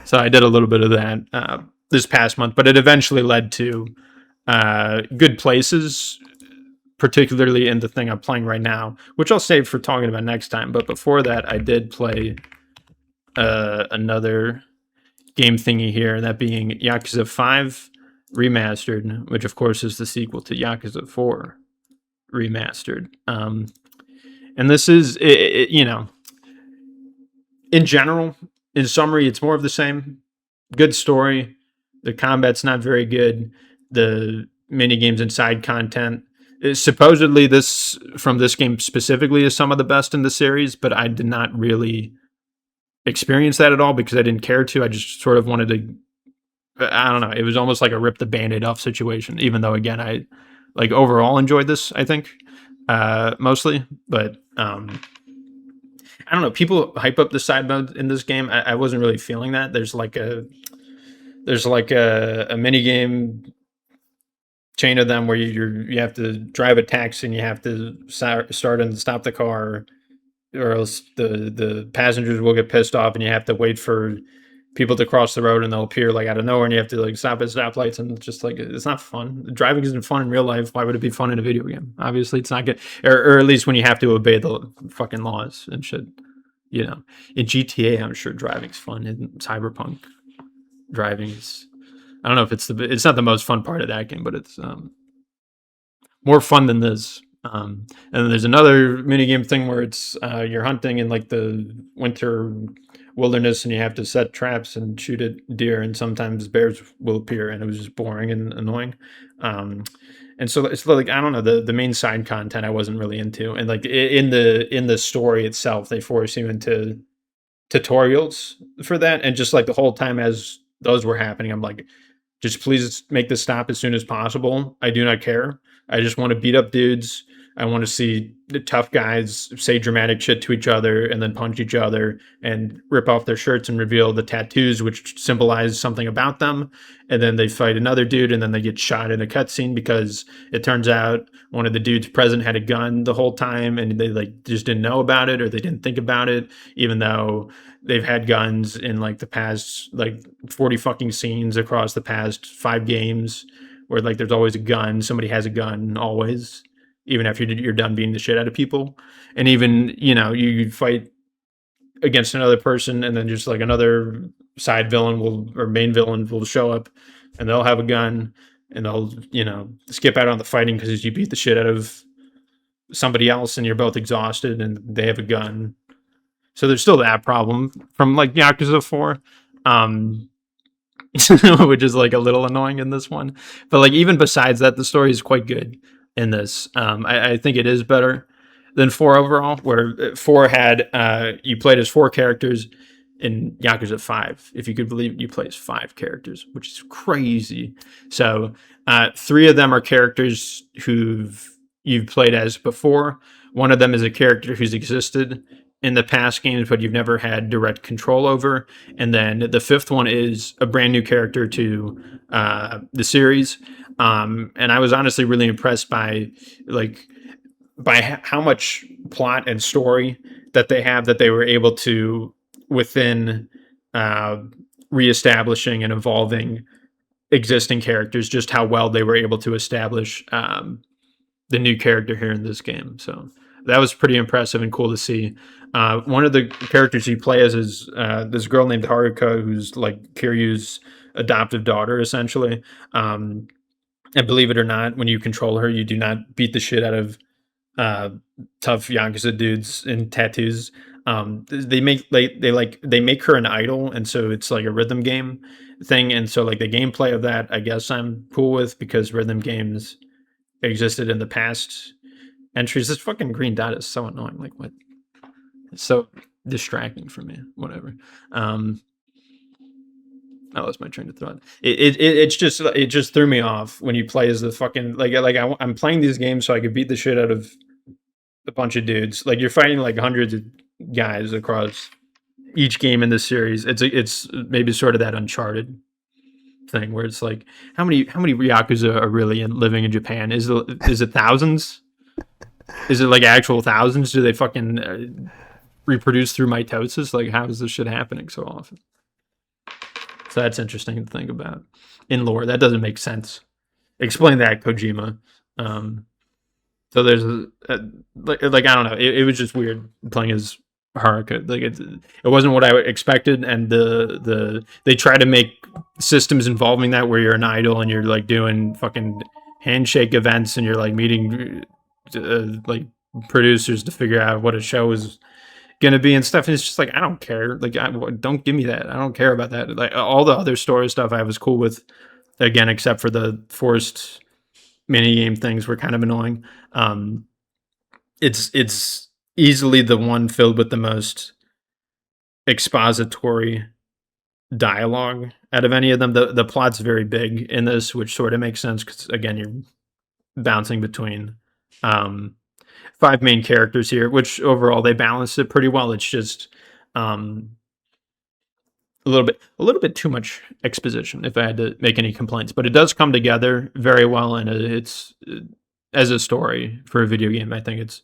So I did a little bit of that this past month, but it eventually led to good places, particularly in the thing I'm playing right now, which I'll save for talking about next time. But before that, I did play another game thingy here, that being Yakuza 5 Remastered, which of course is the sequel to Yakuza 4 Remastered. And this is, you know, in general, in summary, it's more of the same. Good story. The combat's not very good. The mini games and side content, supposedly this from this game specifically, is some of the best in the series, but I did not really experience that at all because I didn't care to. I just sort of wanted to, I don't know, it was almost like a rip the Band-Aid off situation, even though again I like overall enjoyed this, I think, mostly. But I don't know, people hype up the side mode in this game. I wasn't really feeling that. There's like a mini game chain of them where you have to drive a taxi and you have to start and stop the car, or else the passengers will get pissed off, and you have to wait for people to cross the road, and they'll appear like out of nowhere, and you have to like stop at stoplights, and it's just like, it's not fun. Driving isn't fun in real life. Why would it be fun in a video game? Obviously it's not good, or at least when you have to obey the fucking laws and shit. You know, in GTA, I'm sure driving's fun. In Cyberpunk, driving is, I don't know if it's not the most fun part of that game, but it's more fun than this. And then there's another minigame thing where it's you're hunting in like the winter wilderness, and you have to set traps and shoot at deer, and sometimes bears will appear, and it was just boring and annoying. And so it's like, I don't know, the main side content I wasn't really into, and like in the story itself, they force you into tutorials for that, and just like the whole time as those were happening, I'm like, just please make this stop as soon as possible. I do not care. I just want to beat up dudes. I want to see the tough guys say dramatic shit to each other and then punch each other and rip off their shirts and reveal the tattoos, which symbolize something about them. And then they fight another dude, and then they get shot in a cutscene because it turns out one of the dudes present had a gun the whole time, and they like just didn't know about it, or they didn't think about it, even though they've had guns in like the past like 40 fucking scenes across the past 5 games, where like there's always a gun. Somebody has a gun always, even after you're done beating the shit out of people. And even, you know, you fight against another person, and then just like another side villain or main villain will show up, and they'll have a gun, and they'll skip out on the fighting because you beat the shit out of somebody else, and you're both exhausted, and they have a gun. So there's still that problem from like Yakuza 4. Which is like a little annoying in this one. But like even besides that, the story is quite good in this. I think it is better than 4 overall, where 4 had you played as 4 characters. In Yakuza 5, if you could believe it, you play as 5 characters, which is crazy. So 3 of them are characters you've played as before. One of them is a character who's existed in the past games, but you've never had direct control over. And then the 5th one is a brand new character to the series. And I was honestly really impressed by how much plot and story that they have, that they were able to, within reestablishing and evolving existing characters, just how well they were able to establish the new character here in this game. So that was pretty impressive and cool to see. One of the characters you play as is this girl named Haruka, who's like Kiryu's adoptive daughter, essentially. And believe it or not, when you control her, you do not beat the shit out of tough Yakuza dudes in tattoos. They make her an idol, and so it's like a rhythm game thing. And so like the gameplay of that, I guess I'm cool with, because rhythm games existed in the past entries. This fucking green dot is so annoying. Like, what? It's so distracting for me. Whatever. I lost my train of thought. It just threw me off when you play as the fucking I'm playing these games so I could beat the shit out of a bunch of dudes. Like, you're fighting like hundreds of guys across each game in this series. It's maybe sort of that Uncharted thing where it's like, how many Yakuza are really living in Japan? Is it thousands? Is it like actual thousands? Do they fucking reproduce through mitosis? Like, how is this shit happening so often? So that's interesting to think about in lore. That doesn't make sense. Explain that, Kojima. So there's I don't know. It was just weird playing as Haruka. Like, it wasn't what I expected, and they try to make systems involving that where you're an idol and you're like doing fucking handshake events and you're like meeting like producers to figure out what a show is gonna be and stuff. And it's just like, I don't care. Like, don't give me that. I don't care about that. Like, all the other story stuff I was cool with, again, except for the forced mini game things were kind of annoying. It's easily the one filled with the most expository dialogue out of any of them. The plot's very big in this, which sort of makes sense because, again, you're bouncing between 5 main characters here, which overall they balanced it pretty well. It's just a little bit too much exposition, if I had to make any complaints. But it does come together very well, and it's as a story for a video game, I think it's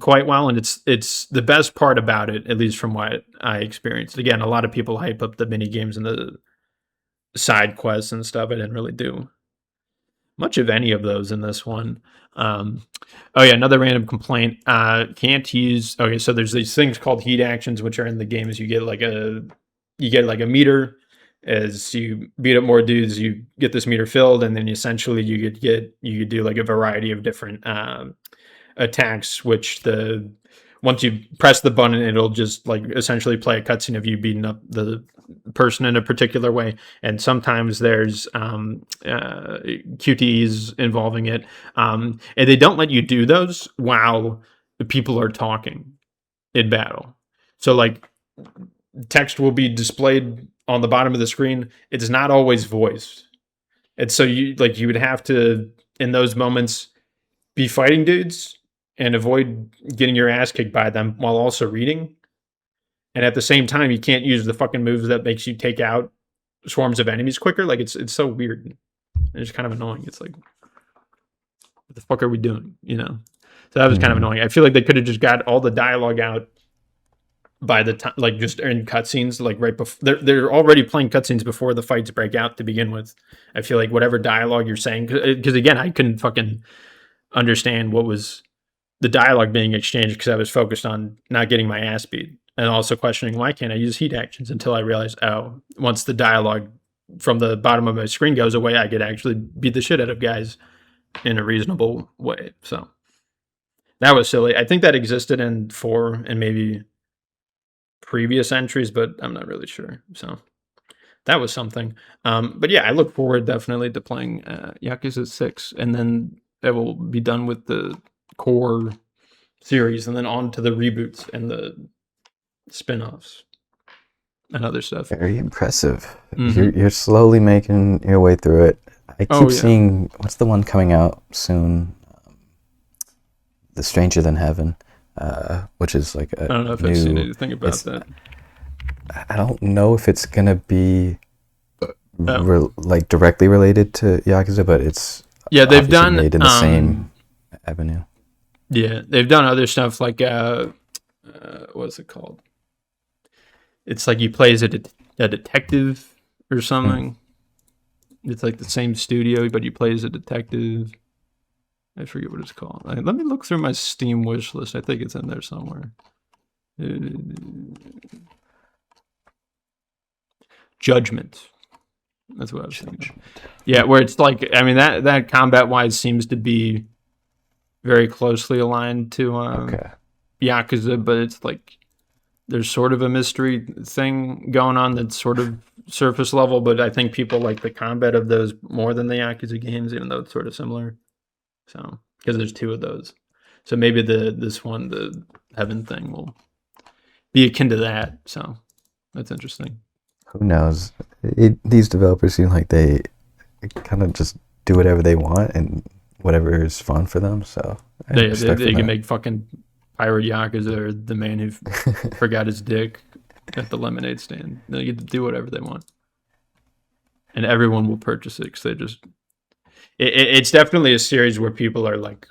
quite well, and it's the best part about it, at least from what I experienced. Again, a lot of people hype up the mini games and the side quests and stuff. I didn't really do much of any of those in this one. Oh yeah, another random complaint. Can't use. Okay, so there's these things called heat actions, which are in the game. Is you get like a meter. As you beat up more dudes, you get this meter filled, and then essentially you could do like a variety of different attacks, which once you press the button, it'll just like essentially play a cutscene of you beating up the person in a particular way. And sometimes there's QTEs involving it, and they don't let you do those while the people are talking in battle. So like, text will be displayed on the bottom of the screen. It's not always voiced, and so you would have to, in those moments, be fighting dudes and avoid getting your ass kicked by them while also reading. And at the same time, you can't use the fucking moves that makes you take out swarms of enemies quicker. Like, it's so weird. It's kind of annoying. It's like, what the fuck are we doing? So that was kind of annoying. I feel like they could have just got all the dialogue out by the time, like, just in cutscenes, like right before they're already playing cutscenes before the fights break out to begin with. I feel like whatever dialogue you're saying, because again, I couldn't fucking understand what was the dialogue being exchanged because I was focused on not getting my ass beat. and also questioning why can't I use heat actions, until I realized, oh, once the dialogue from the bottom of my screen goes away, I could actually beat the shit out of guys in a reasonable way. So that was silly. I think that existed in 4 and maybe previous entries, but I'm not really sure. So that was something. But yeah, I look forward definitely to playing Yakuza 6, and then that will be done with the core series, and then on to the reboots and the spin-offs and other stuff. Very impressive. You're slowly making your way through it. I keep seeing, what's the one coming out soon? The Stranger Than Heaven, which is like a I don't know if new, I've seen anything about that. I don't know if it's gonna be like directly related to Yakuza, but it's they've done made in the same avenue. Yeah, they've done other stuff like what's it called? It's like you play as a detective or something. It's like the same studio, but you play as a detective. I forget what it's called. Let me look through my Steam wish list. I think it's in there somewhere. Judgment. That's what I was thinking. Yeah, where it's like, I mean, that combat-wise seems to be very closely aligned to Yakuza, but it's like there's sort of a mystery thing going on that's sort of surface level, but I think people like the combat of those more than the Yakuza games, even though it's sort of similar. So, because there's 2 of those. So maybe this one, the Heaven thing, will be akin to that. So that's interesting. Who knows? These developers seem like they kind of just do whatever they want and whatever is fun for them. So they can make fucking Pirate Yakuza or the man who forgot his dick at the lemonade stand. They get to do whatever they want, and everyone will purchase it because they just. It's definitely a series where people are like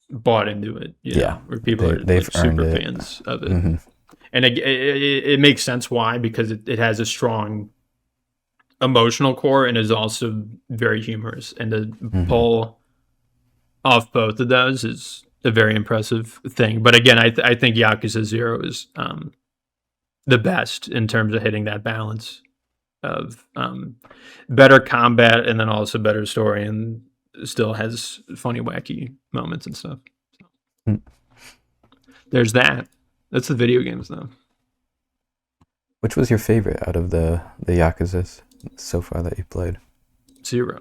bought into it. You know, where people are like super fans of it. Mm-hmm. And it makes sense why, because it has a strong emotional core and is also very humorous. And to pull off both of those is a very impressive thing. But again, I think Yakuza 0 is the best in terms of hitting that balance of better combat and then also better story, and still has funny, wacky moments and stuff. So, there's that. That's the video games, though. Which was your favorite out of the Yakuzas so far that you played? 0.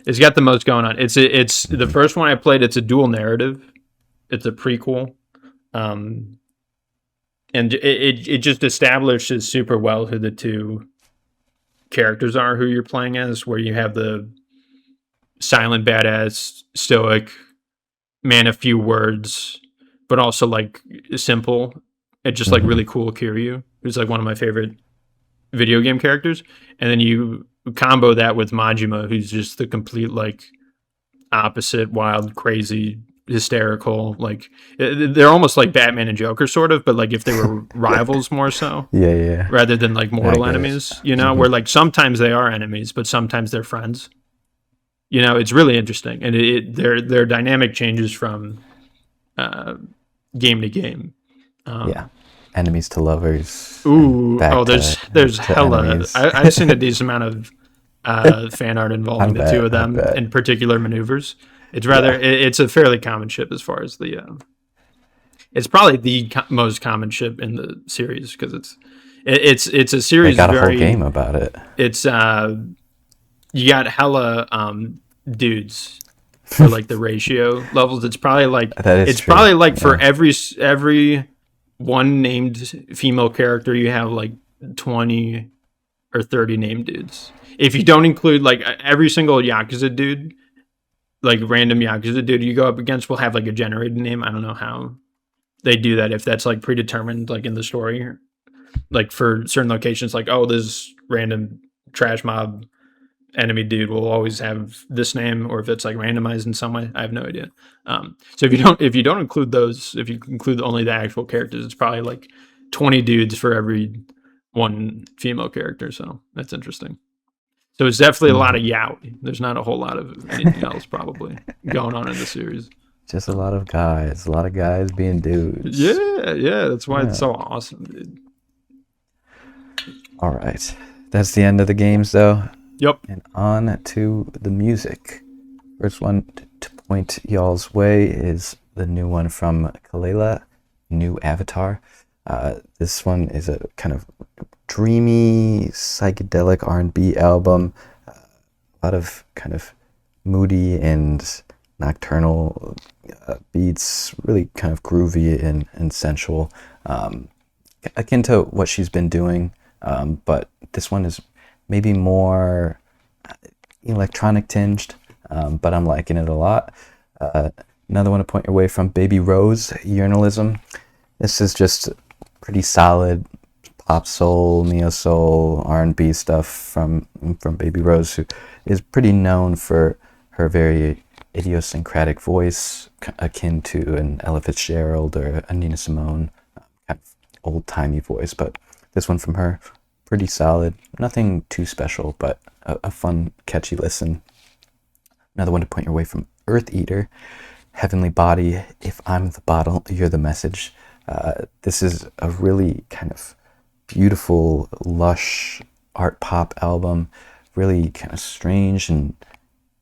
It's got the most going on. It's the first one I played. It's a dual narrative. It's a prequel, and it just establishes super well who the 2 characters are who you're playing as. Where you have the silent, badass, stoic man of few words, but also like simple and just like really cool Kiryu, who's like one of my favorite video game characters. And then you combo that with Majima, who's just the complete like opposite, wild, crazy, hysterical. Like they're almost like Batman and Joker sort of, but like if they were rivals more so. Yeah. Rather than like mortal enemies, you know, where like sometimes they are enemies, but sometimes they're friends. You know, it's really interesting, and their dynamic changes from game to game. Enemies to lovers. There's hella. I've seen a decent amount of fan art involving the 2 of them in particular maneuvers. It's rather it's a fairly common ship as far as the. It's probably the most common ship in the series because it's a series. They got a whole game about it. It's you got hella dudes for like the ratio levels. It's probably like probably like for every one named female character, you have like 20 or 30 named dudes. If you don't include like every single Yakuza dude, like random Yakuza dude you go up against will have like a generated name. I don't know how they do that, if that's like predetermined like in the story, like for certain locations, like this random trash mob enemy dude will always have this name, or if it's like randomized in some way, I have no idea. So if you don't include those, if you include only the actual characters, it's probably like 20 dudes for every one female character. So that's interesting. So it's definitely a lot of yaoi. There's not a whole lot of anything else probably going on in the series. just a lot of guys being dudes. Yeah, that's why it's so awesome, dude. All right, that's the end of the games, though. Yep. And on to the music. First one to point y'all's way is the new one from Kelela, New Avatar. This one is a kind of dreamy, psychedelic R&B album. A lot of kind of moody and nocturnal beats, really kind of groovy and sensual, akin to what she's been doing, but this one is maybe more electronic tinged, but I'm liking it a lot. Another one to point your way from Baby Rose, YEARNALISM. This is just pretty solid pop soul, neo soul, R&B stuff from Baby Rose, who is pretty known for her very idiosyncratic voice, akin to an Ella Fitzgerald or a Nina Simone, kind of old-timey voice. But this one from her, pretty solid. Nothing too special, but a fun, catchy listen. Another one to point your way from Earth Eater, Heavenly Body, If I'm the Bottle, You're the Message. This is a really kind of beautiful, lush art pop album, really kind of strange and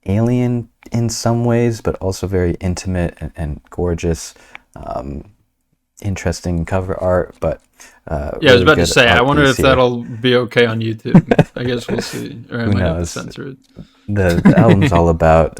alien in some ways, but also very intimate and gorgeous. Interesting cover art, but yeah, really I was about to say, I wonder if that'll be okay on YouTube. I guess we'll see. Or I might have to censor it. The album's all about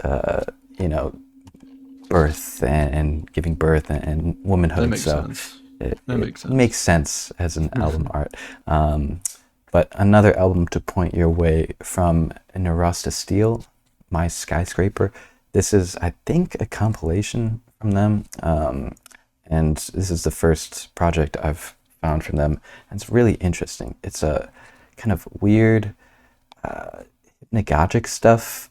birth and giving birth and womanhood. That makes sense. It makes sense as an album art. But another album to point your way from Narasta Steel, My Skyscraper. This is, I think, a compilation from them. And this is the first project I've found from them. And it's really interesting. It's a kind of weird, hypnagogic stuff,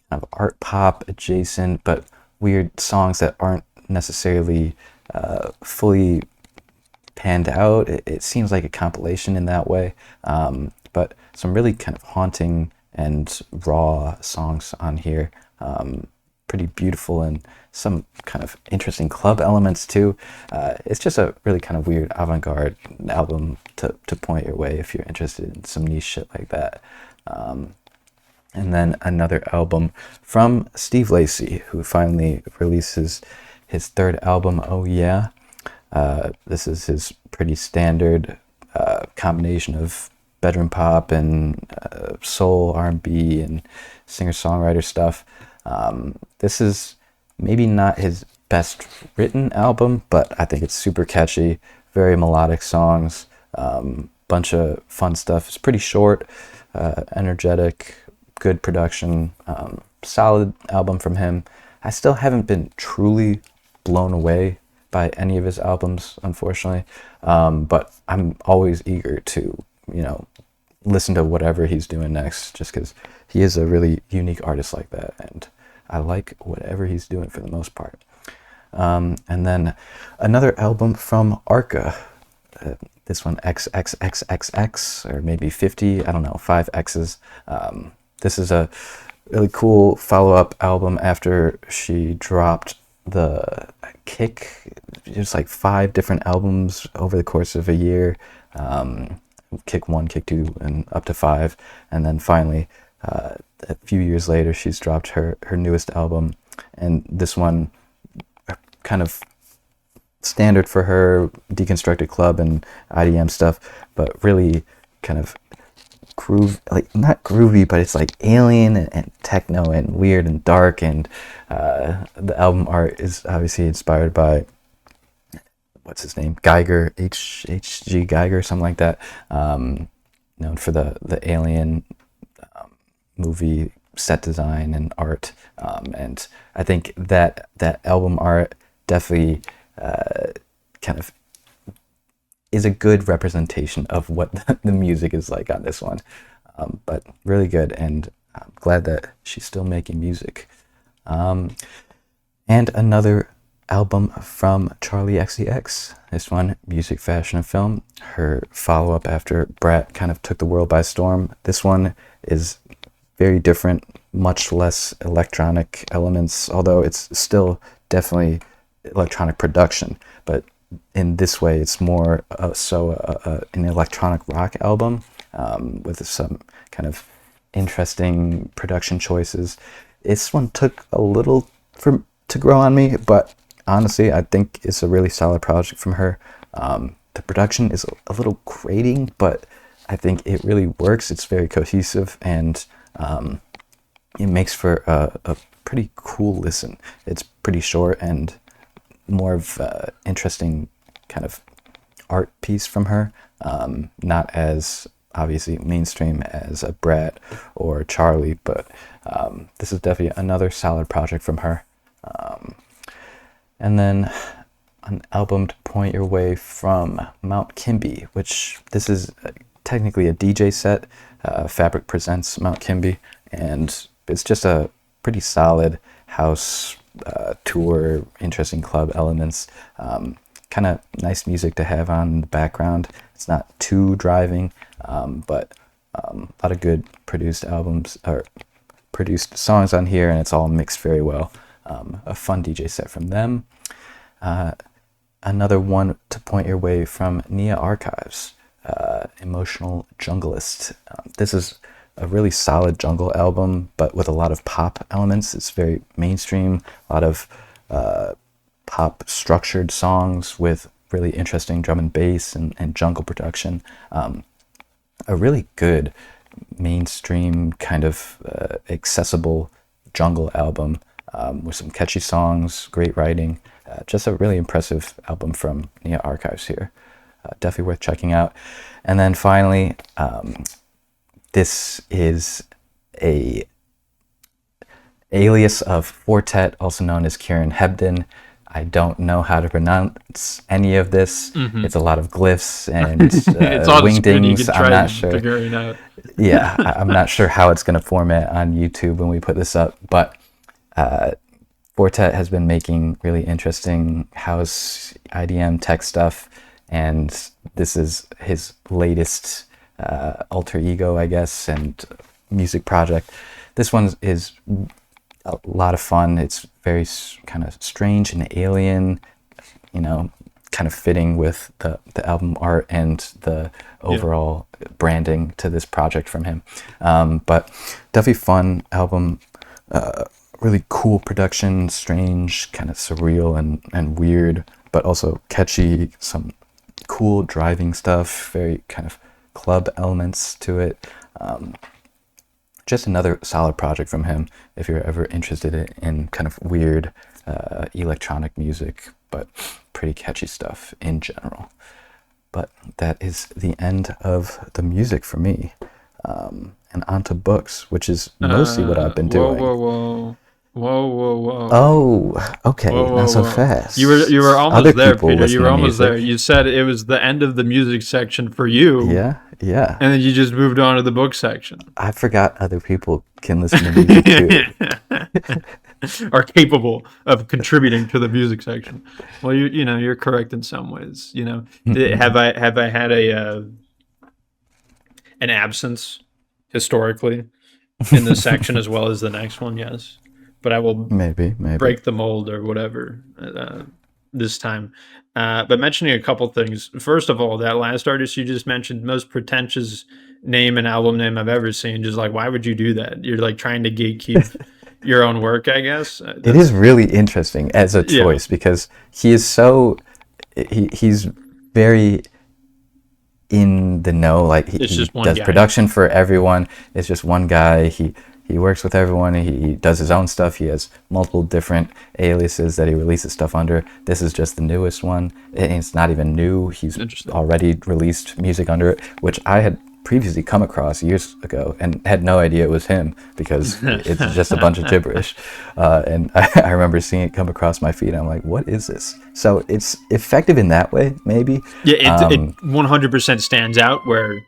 kind of art pop adjacent, but weird songs that aren't necessarily fully panned out. It seems like a compilation in that way, but some really kind of haunting and raw songs on here. Pretty beautiful and some kind of interesting club elements too. It's just a really kind of weird avant-garde album to point your way if you're interested in some niche shit like that. And then another album from Steve Lacy, who finally releases his third album, Oh Yeah. This is his pretty standard combination of bedroom pop and soul, R&B, and singer-songwriter stuff. This is maybe not his best written album, but I think it's super catchy, very melodic songs, bunch of fun stuff. It's pretty short, energetic, good production, solid album from him. I still haven't been truly blown away by any of his albums, unfortunately, but I'm always eager to, listen to whatever he's doing next, just because he is a really unique artist like that, and I like whatever he's doing for the most part. And then another album from Arca, this one XXXXX, or maybe 50, I don't know, 5 X's. This is a really cool follow-up album after she dropped the Kick. It's like 5 different albums over the course of a year. Kick 1, Kick 2, and up to 5. And then finally, a few years later, she's dropped her newest album. And this one, kind of standard for her, deconstructed club and IDM stuff, but really kind of not groovy, but it's like alien and techno and weird and dark. And the album art is obviously inspired by, what's his name? Geiger, H.G. Geiger, something like that. Known for the Alien movie set design and art. And I think that album art definitely kind of is a good representation of what the music is like on this one. But really good, and I'm glad that she's still making music. And another album from Charlie XCX. This one, Music, Fashion, and Film. Her follow-up after Brat kind of took the world by storm. This one is very different, much less electronic elements, although it's still definitely electronic production, but in this way it's more an electronic rock album with some kind of interesting production choices. This one took a little to grow on me, but honestly I think it's a really solid project from her. The production is a little grating, but I think it really works. It's very cohesive, and it makes for a pretty cool listen. It's pretty short and more of an interesting kind of art piece from her. Not as obviously mainstream as a Brat or Charlie, but this is definitely another solid project from her. And then an album to point your way from Mount Kimby, which this is technically a DJ set. Fabric presents Mount Kimby, and it's just a pretty solid house tour, interesting club elements, kind of nice music to have on in the background. It's not too driving, but a lot of good produced albums or produced songs on here, and it's all mixed very well. A fun DJ set from them. Another one to point your way from Nia Archives, Emotional Junglist. This is a really solid jungle album, but with a lot of pop elements. It's very mainstream, a lot of pop structured songs with really interesting drum and bass and jungle production. A really good mainstream kind of accessible jungle album with some catchy songs, great writing. Just a really impressive album from Nia Archives here. Definitely worth checking out. And then finally, this is a alias of Fortet, also known as Kieran Hebden. I don't know how to pronounce any of this. Mm-hmm. It's a lot of glyphs and wingdings. I'm not sure. Figuring out. Yeah, I'm not sure how it's going to format on YouTube when we put this up, but Fortet has been making really interesting house IDM tech stuff, and this is his latest alter ego, I guess, and music project. This one is a lot of fun. It's very kind of strange and alien, kind of fitting with the album art and the overall branding to this project from him. But definitely fun album. Really cool production, strange, kind of surreal and weird, but also catchy, some cool driving stuff, very kind of club elements to it. Just another solid project from him if you're ever interested in kind of weird electronic music, but pretty catchy stuff in general. But that is the end of the music for me. And on to books, which is mostly what I've been doing. Whoa. Oh, okay. Not so fast. You were almost there, Peter. You were almost there. You said it was the end of the music section for you. Yeah. And then you just moved on to the book section. I forgot other people can listen to music too. Are capable of contributing to the music section. Well, you're correct in some ways. Have I had an absence historically in this section as well as the next one? Yes. But I will maybe break the mold or whatever this time. But mentioning a couple things. First of all, that last artist you just mentioned, most pretentious name and album name I've ever seen. Just like, why would you do that? You're like trying to gatekeep your own work, I guess. It is really interesting as a choice because he is he's very in the know. Like he does guy. Production for everyone. It's just one guy. He works with everyone. He does his own stuff. He has multiple different aliases that he releases stuff under. This is just the newest one. It's not even new. He's already released music under it, which I had previously come across years ago and had no idea it was him because it's just a bunch of gibberish. And I remember seeing it come across my feed. And I'm like, what is this? So it's effective in that way, maybe. Yeah, it 100% stands out where...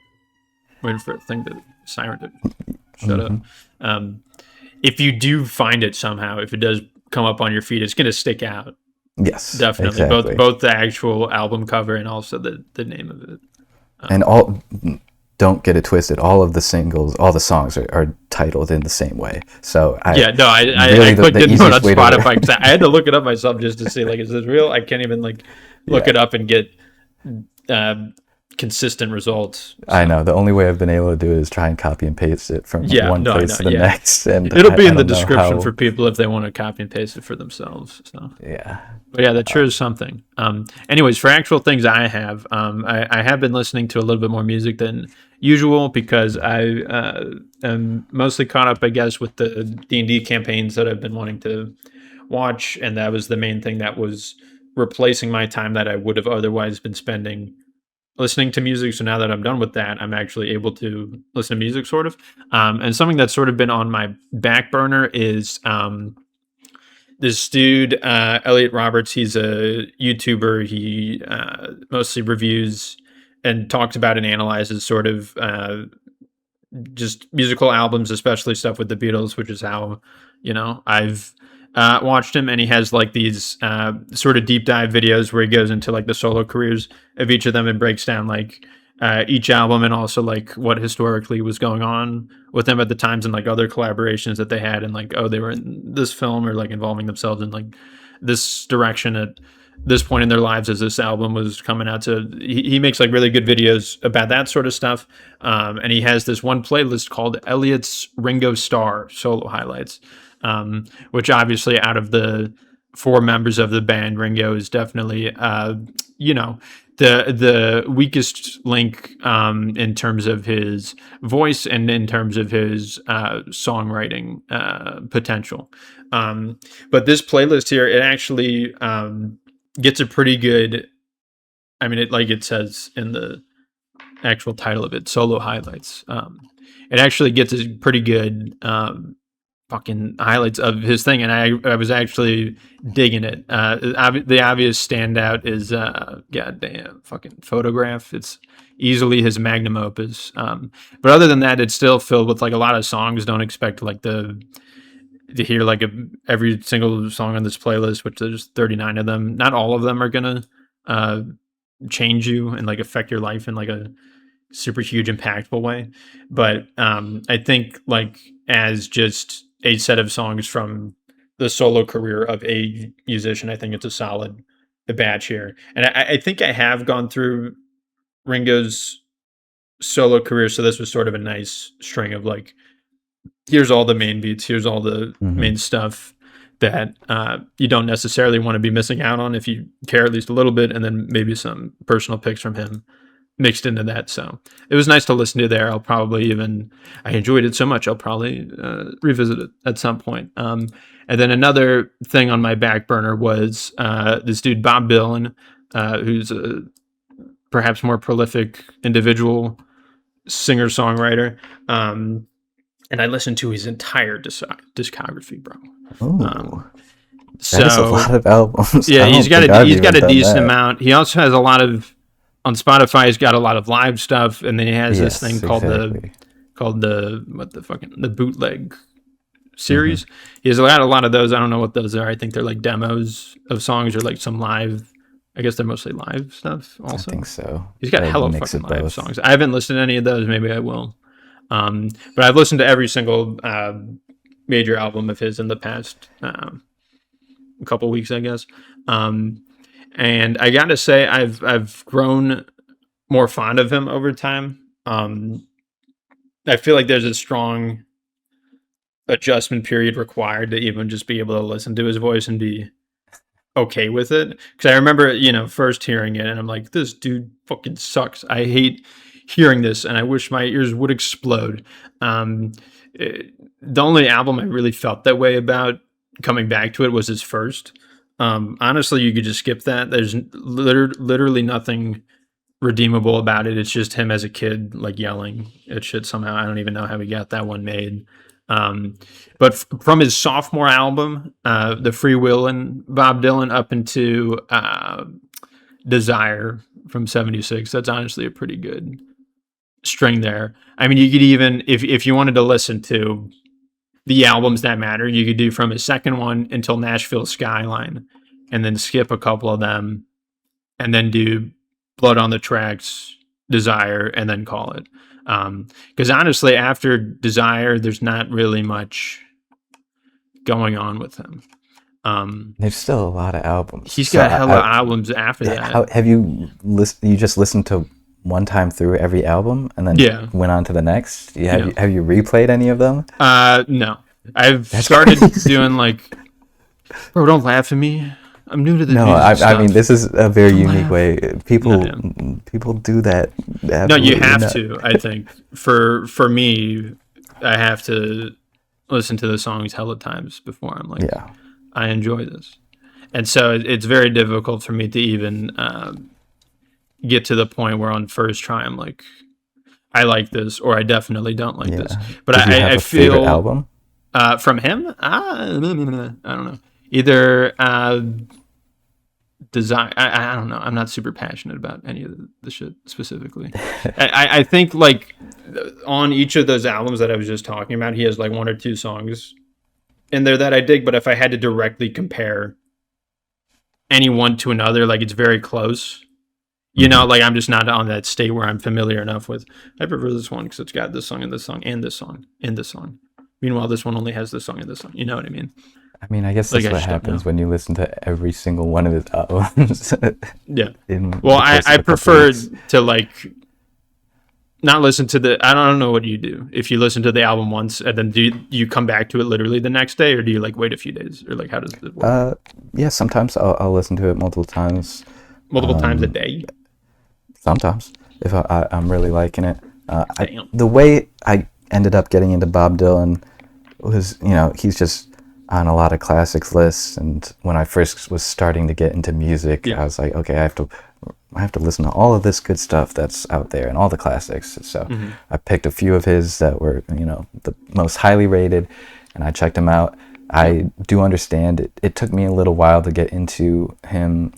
Waiting for a thing to... Siren to shut up. If you do find it somehow, if it does come up on your feed, it's going to stick out. Yes, definitely. Exactly. Both the actual album cover and also the name of it. And don't get it twisted. All of the singles, all the songs are titled in the same way. So I clicked into it on Spotify because I had to look it up myself just to see, like, is this real? I can't even like look it up and get consistent results. So. I know. The only way I've been able to do it is try and copy and paste it from one place to the next. And it'll be in the description for people if they want to copy and paste it for themselves. So but yeah, that sure is something. Anyways, for actual things I have, I have been listening to a little bit more music than usual because I am mostly caught up, I guess, with the D&D campaigns that I've been wanting to watch, and that was the main thing that was replacing my time that I would have otherwise been spending listening to music. So now that I'm done with that, I'm actually able to listen to music, sort of. And something that's sort of been on my back burner is this dude, Elliot Roberts. He's a YouTuber. He mostly reviews and talks about and analyzes sort of just musical albums, especially stuff with the Beatles, which is how, I've watched him. And he has like these sort of deep dive videos where he goes into like the solo careers of each of them and breaks down like each album and also like what historically was going on with them at the times and like other collaborations that they had and like, oh, they were in this film or like involving themselves in like this direction at this point in their lives as this album was coming out. So he makes like really good videos about that sort of stuff. And he has this one playlist called Elliot's Ringo Starr Solo Highlights, which obviously out of the 4 members of the band, Ringo is definitely, the weakest link in terms of his voice and in terms of his songwriting potential. But this playlist here, it actually gets a pretty good, it says in the actual title of it, Solo Highlights. It actually gets a pretty good fucking highlights of his thing, and I was actually digging it. The obvious standout is goddamn fucking Photograph. It's easily his magnum opus. But other than that, it's still filled with like a lot of songs. Don't expect like to hear like every single song on this playlist, which there's 39 of them. Not all of them are gonna change you and like affect your life in like a super huge impactful way, but I think like as just a set of songs from the solo career of a musician, I think it's a solid batch here. And I think I have gone through Ringo's solo career, so this was sort of a nice string of like, here's all the main beats, here's all the main stuff that you don't necessarily want to be missing out on if you care at least a little bit, and then maybe some personal picks from him mixed into that. So it was nice to listen to there. I enjoyed it so much, I'll probably revisit it at some point. And then another thing on my back burner was this dude, Bob Dylan, who's a perhaps more prolific individual singer-songwriter. And I listened to his entire discography, bro. So that is a lot of albums. Yeah, he's got a decent amount. He also has a lot of, on Spotify, he's got a lot of live stuff, and then he has this thing called the bootleg series. He has a lot of those. I don't know what those are. I think they're like demos of songs or like some live. I guess they're mostly live stuff. Also, I think so. He's got hella fucking live songs. I haven't listened to any of those. Maybe I will. But I've listened to every single major album of his in the past couple weeks, I guess. And I gotta say, I've grown more fond of him over time. I feel like there's a strong adjustment period required to even just be able to listen to his voice and be okay with it. Because I remember, first hearing it, and I'm like, this dude fucking sucks. I hate hearing this, and I wish my ears would explode. The only album I really felt that way about coming back to it was his first. Honestly, you could just skip that. There's literally nothing redeemable about it. It's just him as a kid, like yelling at shit somehow. I don't even know how he got that one made. But from his sophomore album, The Free Will and Bob Dylan, up into Desire from '76, that's honestly a pretty good string there. I mean, you could even, if you wanted to listen to the albums that matter, you could do from his second one until Nashville Skyline, and then skip a couple of them, and then do Blood on the Tracks, Desire, and then call it. Because honestly, after Desire, there's not really much going on with him. There's still a lot of albums. He's got hella albums after that. Have you you just listened to one time through every album and then went on to the next? Have you replayed any of them? No. I've started doing like, bro, don't laugh at me. I'm new to the music stuff. I mean, this is a very unique way. People do that. No, you have to. I think for me, I have to listen to the songs hella times before I'm like, I enjoy this. And so it's very difficult for me to even get to the point where on first try I'm like, I like this, or I definitely don't like this. But I feel favorite album from him. I don't know. Either design. I don't know. I'm not super passionate about any of the shit specifically. I think like on each of those albums that I was just talking about, he has like one or two songs in there that I dig. But if I had to directly compare any one to another, like it's very close. You know, like I'm just not on that state where I'm familiar enough with. I prefer this one because it's got this song and this song and this song and this song. Meanwhile, this one only has this song and this song. You know what I mean? I mean, I guess that's what happens when you listen to every single one of his albums. Yeah. Well, I prefer to like not listen to the. I don't know what you do. If you listen to the album once and then do you come back to it literally the next day, or do you like wait a few days, or like how does it work? Yeah, sometimes I'll listen to it multiple times. Multiple times a day. Sometimes, if I'm really liking it. The way I ended up getting into Bob Dylan was, you know, he's just on a lot of classics lists, and when I first was starting to get into music, I was like, okay, I have to listen to all of this good stuff that's out there and all the classics. So I picked a few of his that were, you know, the most highly rated, and I checked them out. I do understand it took me a little while to get into him,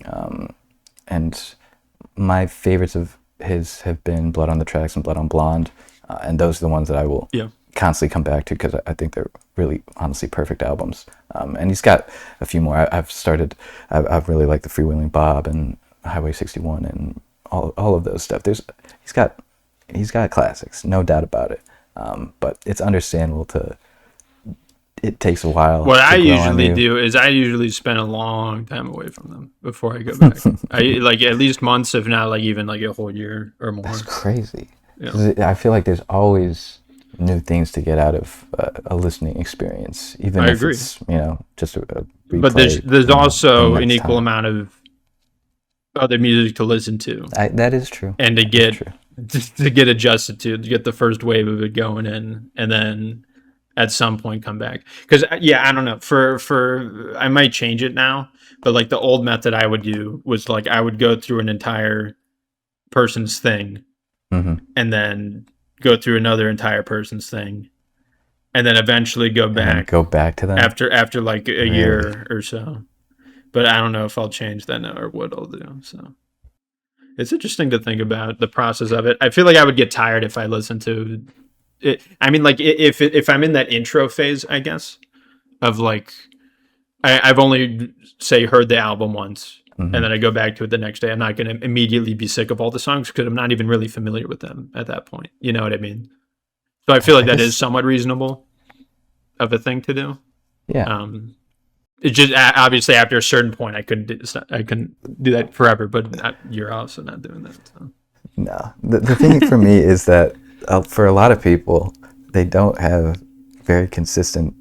and my favorites of his have been Blood on the Tracks and Blood on Blonde, and those are the ones that I will constantly come back to because I think they're really, honestly, perfect albums. And he's got a few more. I've really liked the Freewheeling Bob and Highway 61 and all of those stuff. He's got classics, no doubt about it. But it's understandable it takes a while. What I usually do is I usually spend a long time away from them before I go back. I like at least months, if not like even like a whole year or more. That's crazy. Yeah. I feel like there's always new things to get out of a listening experience, even if it's, you know, just a replay. But there's also an equal amount of other music to listen to. That is true. And to get adjusted to get the first wave of it going in, and then at some point come back. Because I don't know, for I might change it now, but like the old method I would do was like I would go through an entire person's thing, and then go through another entire person's thing, and then eventually go back to them after like a year or so. But I don't know if I'll change that now or what I'll do. So it's interesting to think about the process of it. I feel like I would get tired if I listened to it. I mean, like if I'm in that intro phase, I guess, of like I've only say heard the album once, and then I go back to it the next day. I'm not going to immediately be sick of all the songs because I'm not even really familiar with them at that point. You know what I mean? So I feel like that is somewhat reasonable of a thing to do. Yeah. It's just obviously after a certain point I couldn't do that forever, but you're also not doing that. So. No, the thing for me is that for a lot of people, they don't have very consistent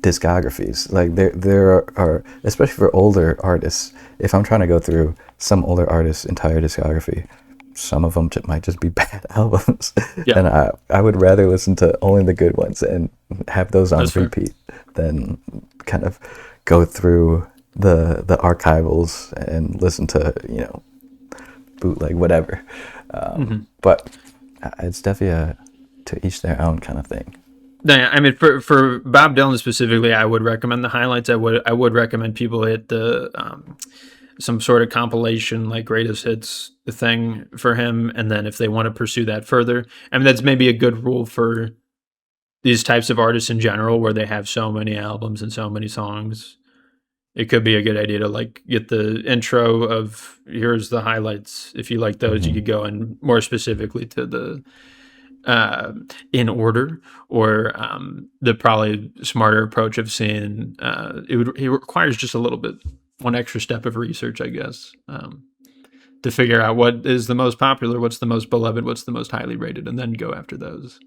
discographies. Like there are, especially for older artists, if I'm trying to go through some older artists' entire discography, some of them might just be bad albums. And I would rather listen to only the good ones and have those on repeat than kind of go through the archivals and listen to, you know, bootleg whatever. But it's definitely to each their own kind of thing. Yeah, I mean, for Bob Dylan specifically, I would recommend the highlights. I would recommend people hit the some sort of compilation like greatest hits thing for him, and then if they want to pursue that further, I mean, that's maybe a good rule for these types of artists in general, where they have so many albums and so many songs. It could be a good idea to like get the intro of here's the highlights. If you like those, you could go in more specifically to the in order, or the probably smarter approach of seeing it requires just a little bit, one extra step of research, I guess, to figure out what is the most popular, what's the most beloved, what's the most highly rated, and then go after those.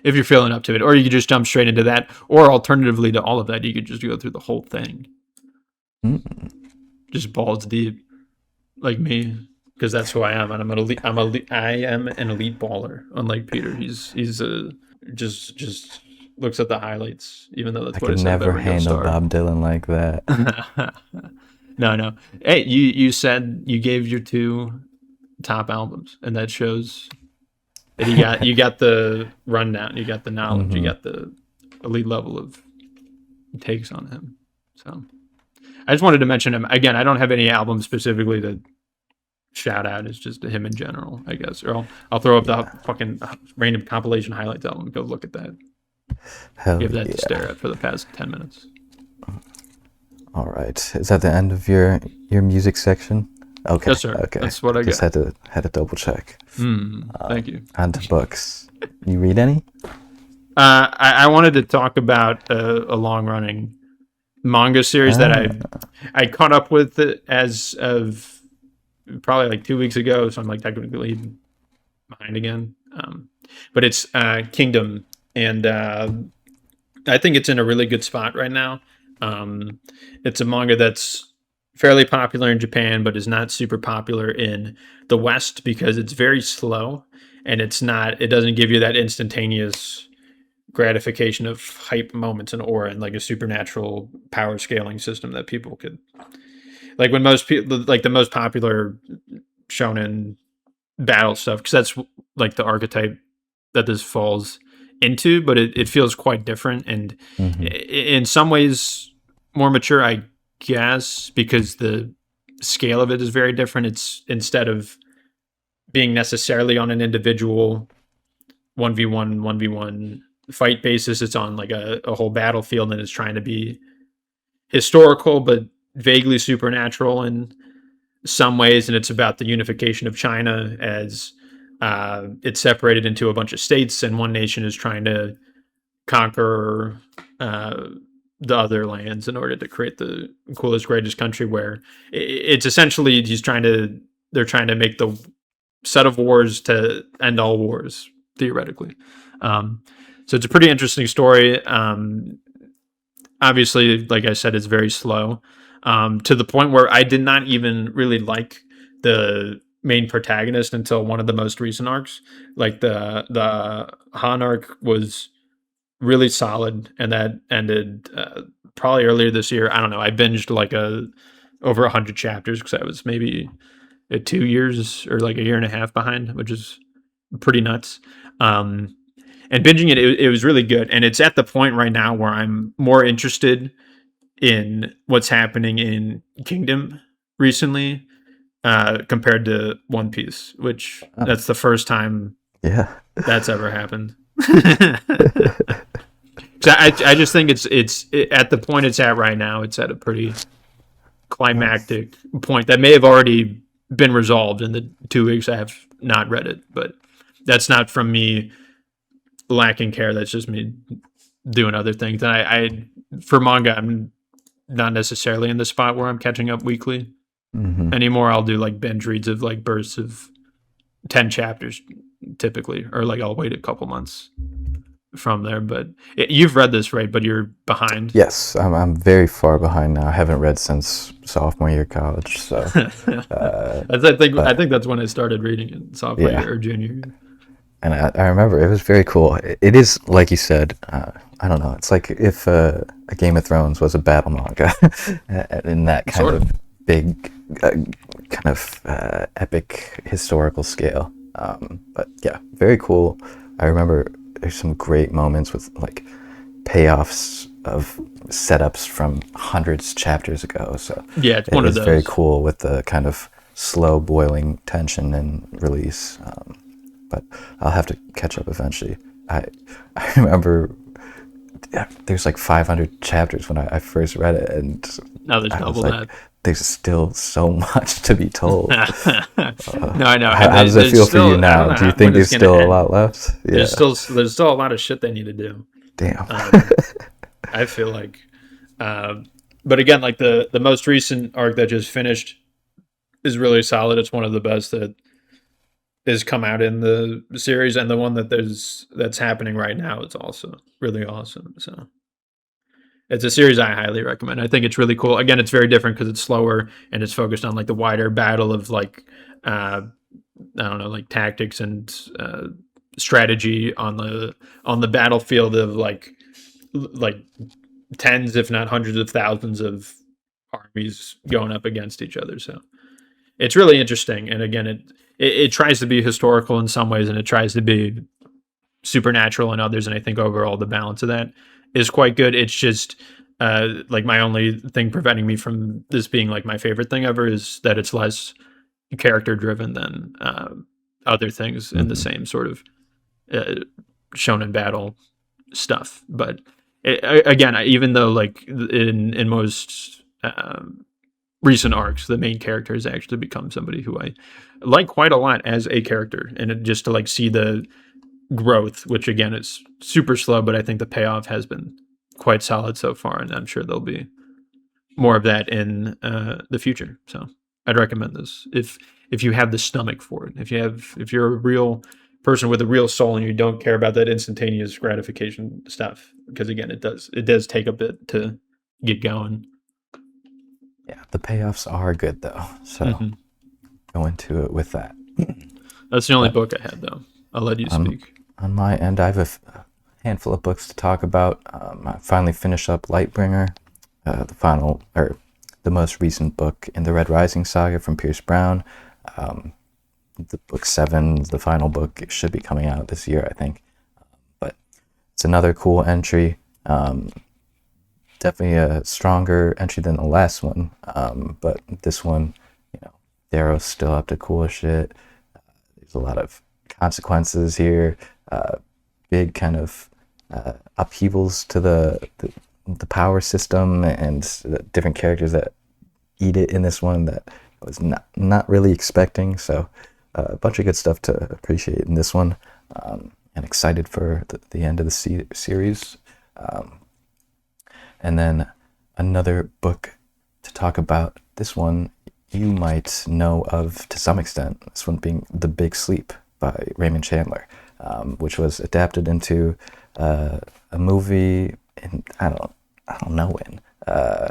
If you're feeling up to it, or you could just jump straight into that, or alternatively to all of that, you could just go through the whole thing, just balls deep, like me, because that's who I am, and I am an elite baller. Unlike Peter, he's just looks at the highlights, even though that's I what I could said never about Ringo handle Starr. Bob Dylan like that. No. Hey, you said you gave your 2 top albums, and that shows that you got the rundown, you got the knowledge, you got the elite level of takes on him. So I just wanted to mention him again. I don't have any albums specifically to shout out. It's just him in general, I guess. Or I'll throw up the fucking random compilation highlights album. Go look at that. Give that to stare at for the past 10 minutes. All right. Is that the end of your music section? Okay. Yes, sir. Okay. That's what I just got. had to double check. Thank you. On to books. You read any? I wanted to talk about a long running manga series that I caught up with as of probably like 2 weeks ago, so I'm like technically behind again. But it's Kingdom, and I think it's in a really good spot right now. It's a manga that's fairly popular in Japan, but is not super popular in the West because it's very slow, and it doesn't give you that instantaneous gratification of hype moments and aura and like a supernatural power scaling system that people could like when most people like the most popular shonen battle stuff, because that's like the archetype that this falls into, but it feels quite different and in some ways more mature, I guess, because the scale of it is very different. It's instead of being necessarily on an individual 1v1 fight basis, it's on like a whole battlefield, and it's trying to be historical but vaguely supernatural in some ways, and it's about the unification of China as it's separated into a bunch of states, and one nation is trying to conquer the other lands in order to create the coolest, greatest country, where it's essentially they're trying to make the set of wars to end all wars, theoretically. So it's a pretty interesting story. Obviously, like I said, it's very slow, to the point where I did not even really like the main protagonist until one of the most recent arcs. Like the Han arc was really solid, and that ended probably earlier this year. I don't know. I binged like over 100 chapters because I was maybe 2 years or like a year and a half behind, which is pretty nuts. And binging it was really good. And it's at the point right now where I'm more interested in what's happening in Kingdom recently compared to One Piece, which that's the first time that's ever happened. So I just think it's at the point it's at right now. It's at a pretty climactic point that may have already been resolved in the 2 weeks I have not read it, but that's not from me lacking care. That's just me doing other things. And I for manga, I'm not necessarily in the spot where I'm catching up weekly anymore. I'll do like binge reads of like bursts of 10 chapters typically, or like I'll wait a couple months from there. But you've read this, right? But you're behind. Yes, I'm very far behind now. I haven't read since sophomore year of college. So I think that's when I started reading it, sophomore year or junior year. And I remember it was very cool. It is, like you said, I don't know. It's like if a Game of Thrones was a battle manga in that kind of big, kind of epic historical scale. But yeah, very cool. I remember there's some great moments with like payoffs of setups from hundreds of chapters ago. So yeah, it's one of those. Very cool with the kind of slow boiling tension and release. But I'll have to catch up eventually. I remember there's like 500 chapters when I first read it, and Now there's I was double like, that. there's still so much to be told. No, I know. How does it feel for you now? Do you think there's still a lot left? Yeah. There's still a lot of shit they need to do. Damn. I feel like, but again, like the most recent arc that just finished is really solid. It's one of the best that has come out in the series, and the one that's happening right now is also really awesome. So it's a series I highly recommend. I think it's really cool. Again, it's very different because it's slower and it's focused on like the wider battle of like I don't know, like tactics and strategy on the battlefield of like tens, if not hundreds of thousands of armies going up against each other. So it's really interesting. And again, it tries to be historical in some ways, and it tries to be supernatural in others. And I think overall the balance of that is quite good. It's just like my only thing preventing me from this being like my favorite thing ever is that it's less character driven than other things in the same sort of shonen battle stuff. But again, even though like in most recent arcs, the main character has actually become somebody who I like quite a lot as a character, and just to like see the growth, which again is super slow, but I think the payoff has been quite solid so far, and I'm sure there'll be more of that in the future. So I'd recommend this if you have the stomach for it. If you're a real person with a real soul and you don't care about that instantaneous gratification stuff, because again, it does take a bit to get going. Yeah, the payoffs are good though, so go into it with that. That's the only book I had though. I'll let you speak. On my end, I have a handful of books to talk about. I finally finished up Lightbringer, the most recent book in the Red Rising saga from Pierce Brown. The book 7, the final book, should be coming out this year, I think. But it's another cool entry. Definitely a stronger entry than the last one. But this one, Darrow's still up to cool shit. There's a lot of consequences here. Big kind of upheavals to the power system, and the different characters that eat it in this one that I was not really expecting. So a bunch of good stuff to appreciate in this one, and excited for the end of the series. And then another book to talk about. This one you might know of to some extent. This one being The Big Sleep by Raymond Chandler, which was adapted into a movie in I don't know when. I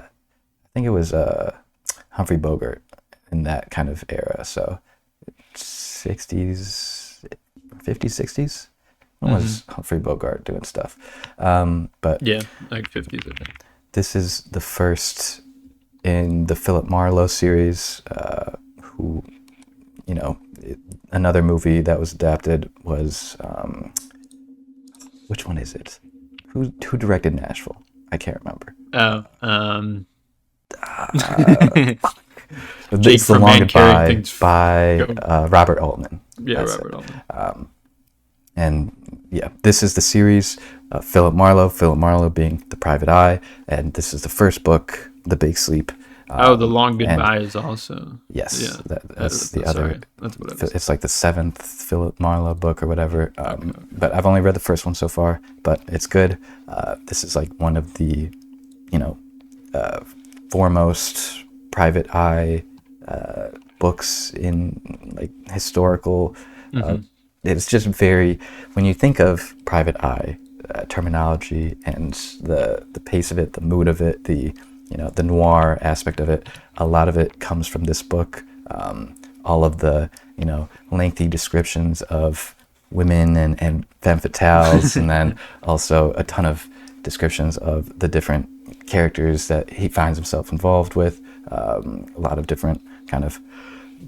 think it was Humphrey Bogart in that kind of era. So 60s, 50s, 60s. When was Humphrey Bogart doing stuff? But yeah, like 50s, I think. This is the first in the Philip Marlowe series, who, another movie that was adapted was, which one is it? Who directed Nashville? I can't remember. It's The Long Goodbye by Robert Altman. Yeah, Robert Altman. And yeah, this is the series. Philip Marlowe being the private eye, and this is the first book, The Big Sleep. The Long Goodbye is also. Yes, yeah, that's the other. Sorry. That's what it is. It's like the 7th Philip Marlowe book or whatever. But I've only read the first one so far, but it's good. This is like one of the, foremost private eye books in like historical. It's just very, when you think of private eye terminology and the pace of it, the mood of it, the noir aspect of it, a lot of it comes from this book. All of the lengthy descriptions of women and femme fatales, and then also a ton of descriptions of the different characters that he finds himself involved with. A lot of different kind of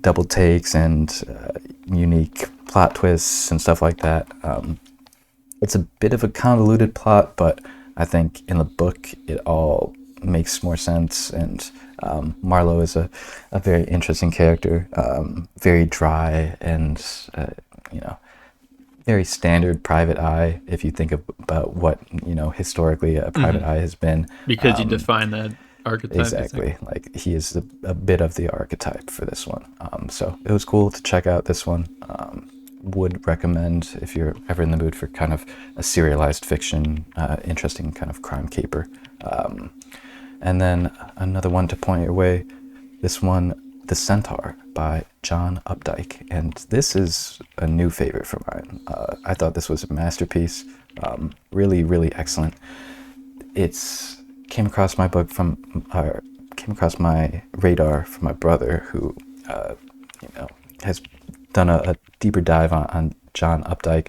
double takes and unique plot twists and stuff like that. It's a bit of a convoluted plot, but I think in the book it all makes more sense, and Marlowe is a very interesting character, very dry and very standard private eye if you think about what historically a private eye has been. Because you define that archetype. Exactly. Like he is a bit of the archetype for this one. So it was cool to check out this one. Would recommend if you're ever in the mood for kind of a serialized fiction, interesting kind of crime caper. And then another one to point your way, this one, The Centaur by John Updike. And this is a new favorite for mine. I thought this was a masterpiece. Really, really excellent. Came across my radar from my brother, who has done a deeper dive on John Updike.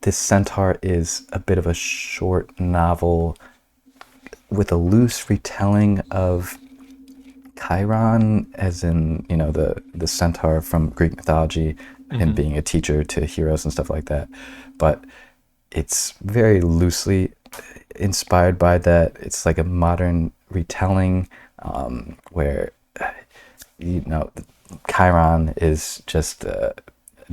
This Centaur is a bit of a short novel with a loose retelling of Chiron, as in the centaur from Greek mythology, him being a teacher to heroes and stuff like that. But it's very loosely inspired by that. It's like a modern retelling where Chiron is just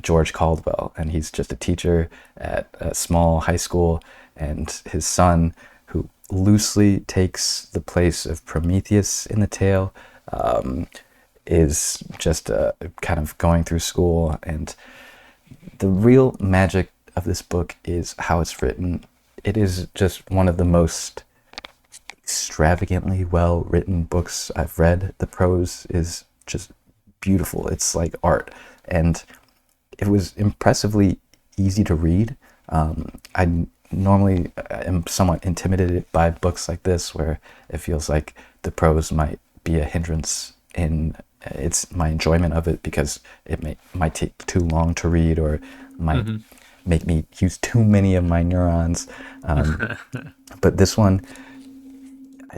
George Caldwell, and he's just a teacher at a small high school, and his son, who loosely takes the place of Prometheus in the tale, is just kind of going through school. And the real magic of this book is how it's written. It is just one of the most extravagantly well written books I've read. The prose is just beautiful. It's like art, and it was impressively easy to read. I normally am somewhat intimidated by books like this, where it feels like the prose might be a hindrance in my enjoyment of it, because it might take too long to read, or might make me use too many of my neurons. But this one,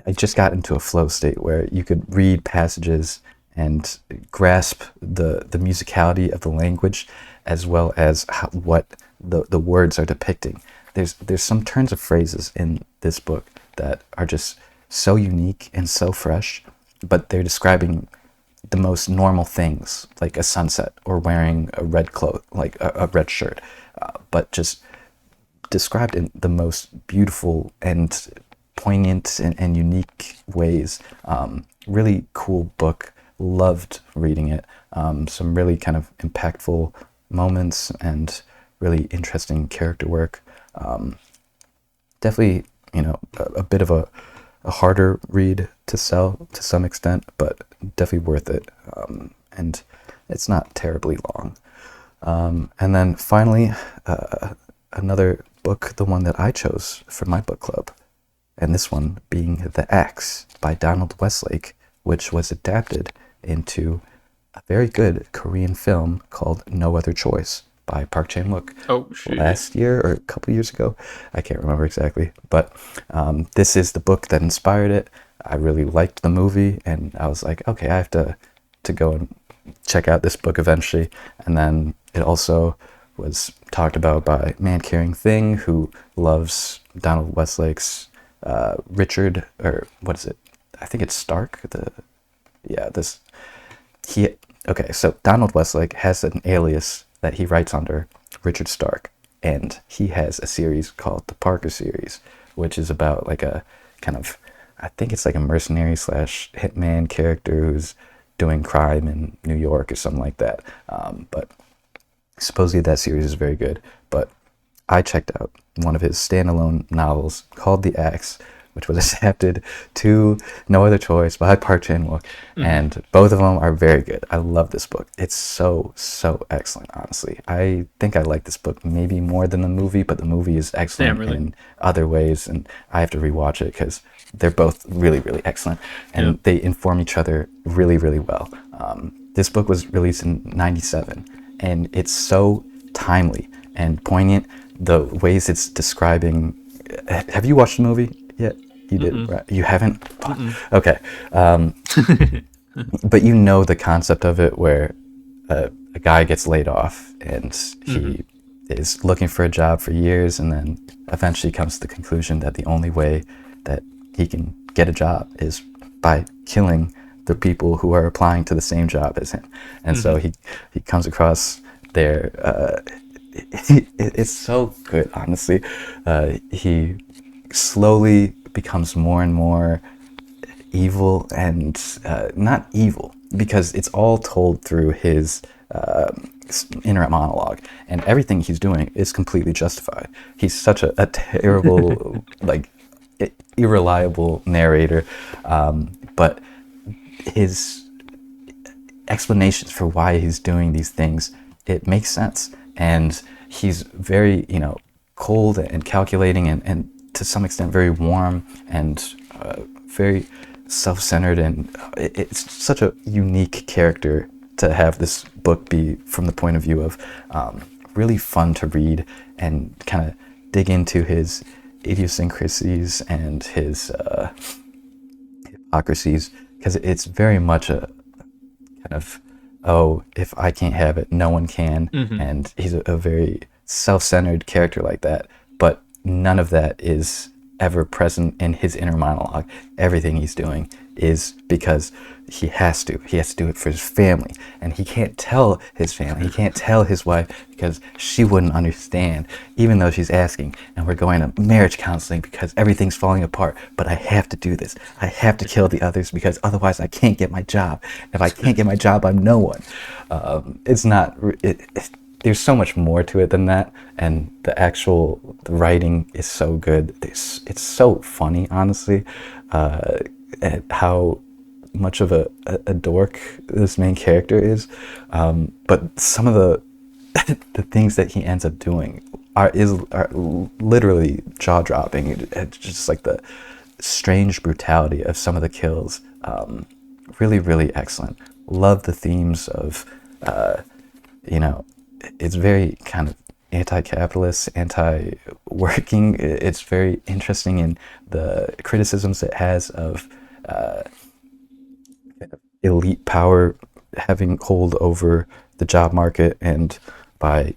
I just got into a flow state where you could read passages and grasp the musicality of the language, as well as what the words are depicting. There's some turns of phrases in this book that are just so unique and so fresh, but they're describing the most normal things, like a sunset or wearing a red cloth, like a red shirt, but just described in the most beautiful and poignant and unique ways. Really cool book. Loved reading it. Some really kind of impactful moments and really interesting character work. Definitely, a bit of a harder read to sell to some extent, but definitely worth it. And it's not terribly long. And then finally, another book, the one that I chose for my book club, and this one being The Axe by Donald Westlake, which was adapted into a very good Korean film called No Other Choice by Park Chan-wook. Last year or a couple years ago, I can't remember exactly, but this is the book that inspired it. I really liked the movie, and I was like, okay, I have to go and check out this book eventually. And then it also was talked about by Man Caring Thing, who loves Donald Westlake's Richard, or what is it? I think it's Stark. So Donald Westlake has an alias that he writes under, Richard Stark, and he has a series called the Parker series, which is about like a kind of, I think it's like a mercenary / hitman character who's doing crime in New York or something like that. But supposedly that series is very good. But I checked out one of his standalone novels called The Axe, which was adapted to No Other Choice by Park Chan-wook, and both of them are very good. I love this book. It's so excellent, honestly. I think I like this book maybe more than the movie, but the movie is excellent in other ways, and I have to rewatch it because they're both really, really excellent, and they inform each other really, really well. This book was released in '97, and it's so timely and poignant. The ways it's describing... Have you watched the movie yet? You did, right? You haven't? Okay. But the concept of it, where a guy gets laid off and he is looking for a job for years, and then eventually comes to the conclusion that the only way that he can get a job is by killing the people who are applying to the same job as him. And so he comes across their... it's so good, honestly. He slowly becomes more and more evil and not evil, because it's all told through his inner monologue, and everything he's doing is completely justified. He's such a terrible, like, irreliable narrator, but his explanations for why he's doing these things, it makes sense. And he's very, cold and calculating, and to some extent very warm and very self-centered, and it's such a unique character to have this book be from the point of view of really fun to read and kind of dig into his idiosyncrasies and his hypocrisies, because it's very much a kind of, oh, if I can't have it, no one can. And he's a very self-centered character like that, but none of that is ever present in his inner monologue. Everything he's doing is because he has to do it for his family, and he can't tell his family, he can't tell his wife, because she wouldn't understand, even though she's asking, and we're going to marriage counseling because everything's falling apart, but I have to do this. I have to kill the others because otherwise I can't get my job. If I can't get my job, I'm no one. There's so much more to it than that, and the writing is so good. It's so funny, honestly, at how much of a dork this main character is, but some of the the things that he ends up doing are literally jaw-dropping. It's just like the strange brutality of some of the kills. Really, really excellent. Love the themes of, it's very kind of anti-capitalist, anti-working. It's very interesting in the criticisms it has of elite power having hold over the job market, and by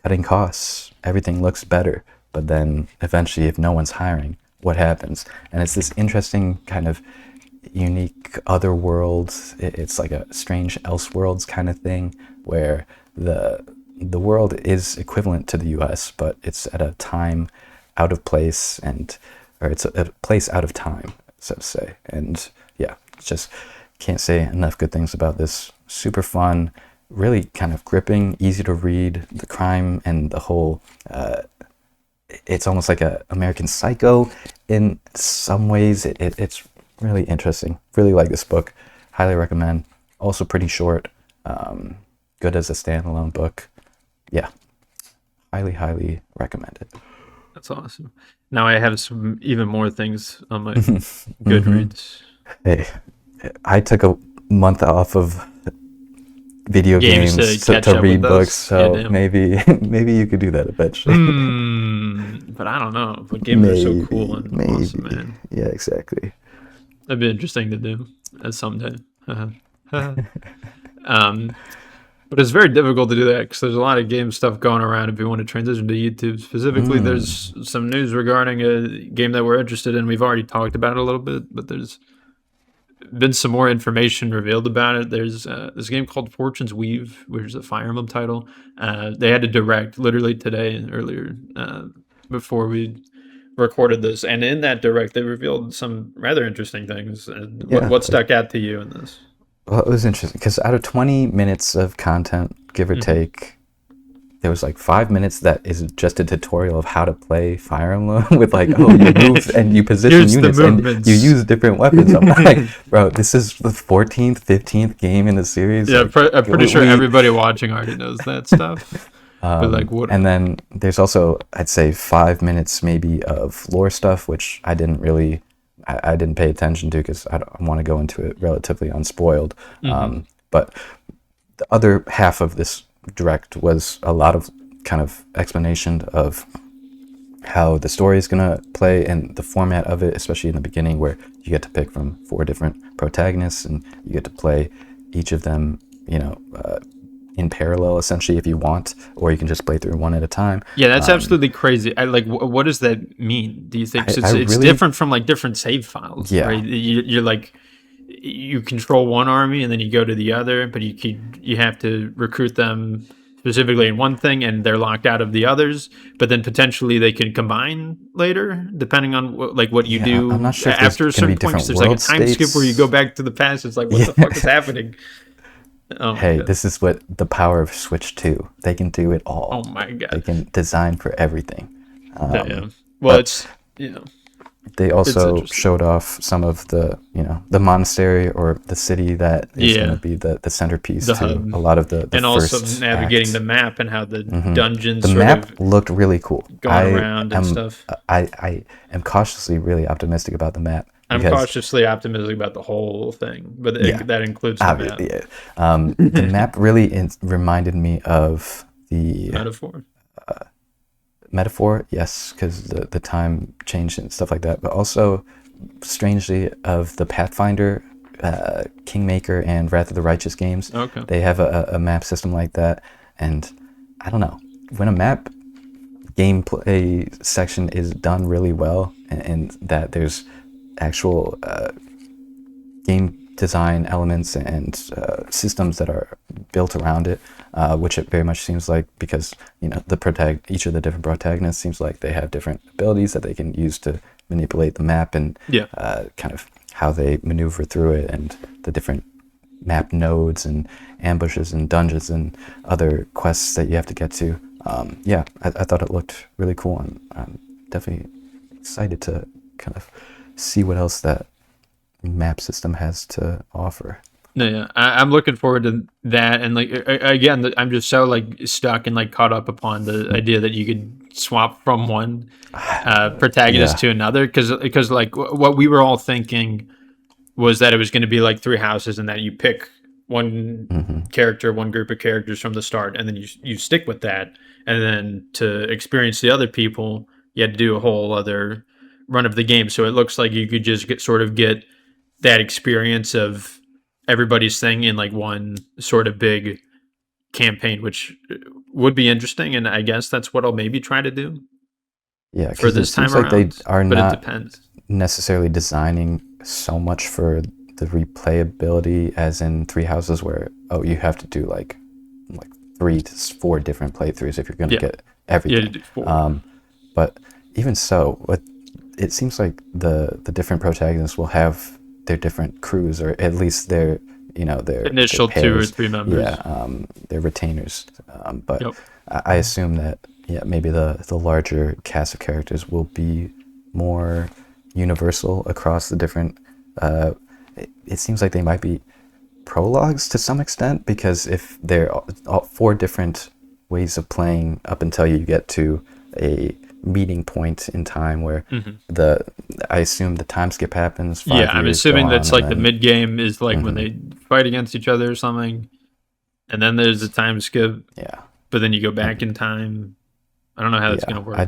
cutting costs, everything looks better. But then eventually, if no one's hiring, what happens? And it's this interesting kind of unique other world. It's like a strange Elseworlds kind of thing, where the world is equivalent to the US, but it's at a time out of place, or it's a place out of time, so to say. And yeah, just can't say enough good things about this. Super fun, really kind of gripping, easy to read. The crime and the whole, it's almost like a American Psycho in some ways. It's really interesting. Really like this book. Highly recommend. Also pretty short. Good as a standalone book. Yeah, highly recommend it. That's awesome. Now I have some even more things on my Goodreads. Hey, I took a month off of video games to read books, so yeah, maybe you could do that eventually. But I don't know. But games are so cool and awesome, man. Yeah, exactly. That'd be interesting to do someday. But it's very difficult to do that because there's a lot of game stuff going around if you want to transition to YouTube. Specifically, there's some news regarding a game that we're interested in. We've already talked about it a little bit, but there's been some more information revealed about it. There's this game called Fortune's Weave, which is a Fire Emblem title. They had a direct literally today and earlier before we recorded this. And in that direct, they revealed some rather interesting things. What stuck out to you in this? Well, it was interesting because out of 20 minutes of content, give or take, there was like 5 minutes that is just a tutorial of how to play Fire Emblem with like, you move and you position units and you use different weapons. I'm like, bro, this is the 14th, 15th game in the series. Yeah, like, I'm pretty sure everybody watching already knows that stuff. But like, what? And then there's also, I'd say, 5 minutes maybe of lore stuff, which I didn't pay attention to because I want to go into it relatively unspoiled. But the other half of this direct was a lot of kind of explanation of how the story is going to play and the format of it, especially in the beginning where you get to pick from 4 different protagonists and you get to play each of them, in parallel essentially if you want, or you can just play through one at a time. Yeah, that's absolutely crazy. What does that mean? Do you think it's different from like different save files? Yeah, right? You're like, you control one army and then you go to the other, but you have to recruit them specifically in one thing and they're locked out of the others, but then potentially they can combine later depending on what you do. I'm not sure after a certain point. There's like a time skip where you go back to the past. It's like, what the fuck is happening? Oh hey, this is what the power of Switch 2. They can do it all. Oh my god. They can design for everything. Well, it's they also showed off some of the the monastery or the city that is going to be the centerpiece to hub. A lot of the and also navigating the map and how the dungeons. The map looked really cool. Going around and stuff. I am cautiously really optimistic about the map. I'm cautiously optimistic about the whole thing, but that includes the map. The map really reminded me of the metaphor, yes, because the time changed and stuff like that, but also strangely of the Pathfinder, Kingmaker, and Wrath of the Righteous games. Okay. They have a map system like that, and I don't know, when a map gameplay section is done really well, and that there's actual game design elements and systems that are built around it, which it very much seems like, because each of the different protagonists seems like they have different abilities that they can use to manipulate the map and kind of how they maneuver through it, and the different map nodes and ambushes and dungeons and other quests that you have to get to. I thought it looked really cool, and I'm definitely excited to kind of see what else that map system has to offer. I'm looking forward to that, and again, I'm just so stuck and caught up upon the idea that you could swap from one protagonist to another, because what we were all thinking was that it was going to be like Three Houses, and that you pick one character, one group of characters from the start, and then you stick with that, and then to experience the other people, you had to do a whole other run of the game. So it looks like you could just get that experience of everybody's thing in one sort of big campaign, which would be interesting, and I guess that's what I'll maybe try to do. Yeah, for this time around. They are but not it depends. Necessarily designing so much for the replayability as in Three Houses, where you have to do like 3 to 4 different playthroughs if you're going to get everything. But even so, it seems like the different protagonists will have their different crews, or at least their initial their 2 or 3 members. Their retainers. But I assume that maybe the larger cast of characters will be more universal across the different. It seems like they might be prologues to some extent, because if they're all 4 different ways of playing up until you get to a meeting point in time where I assume the time skip happens. 5 years, I'm assuming that's the mid game is when they fight against each other or something, and then there's a time skip. But then you go back in time. I don't know how that's gonna work.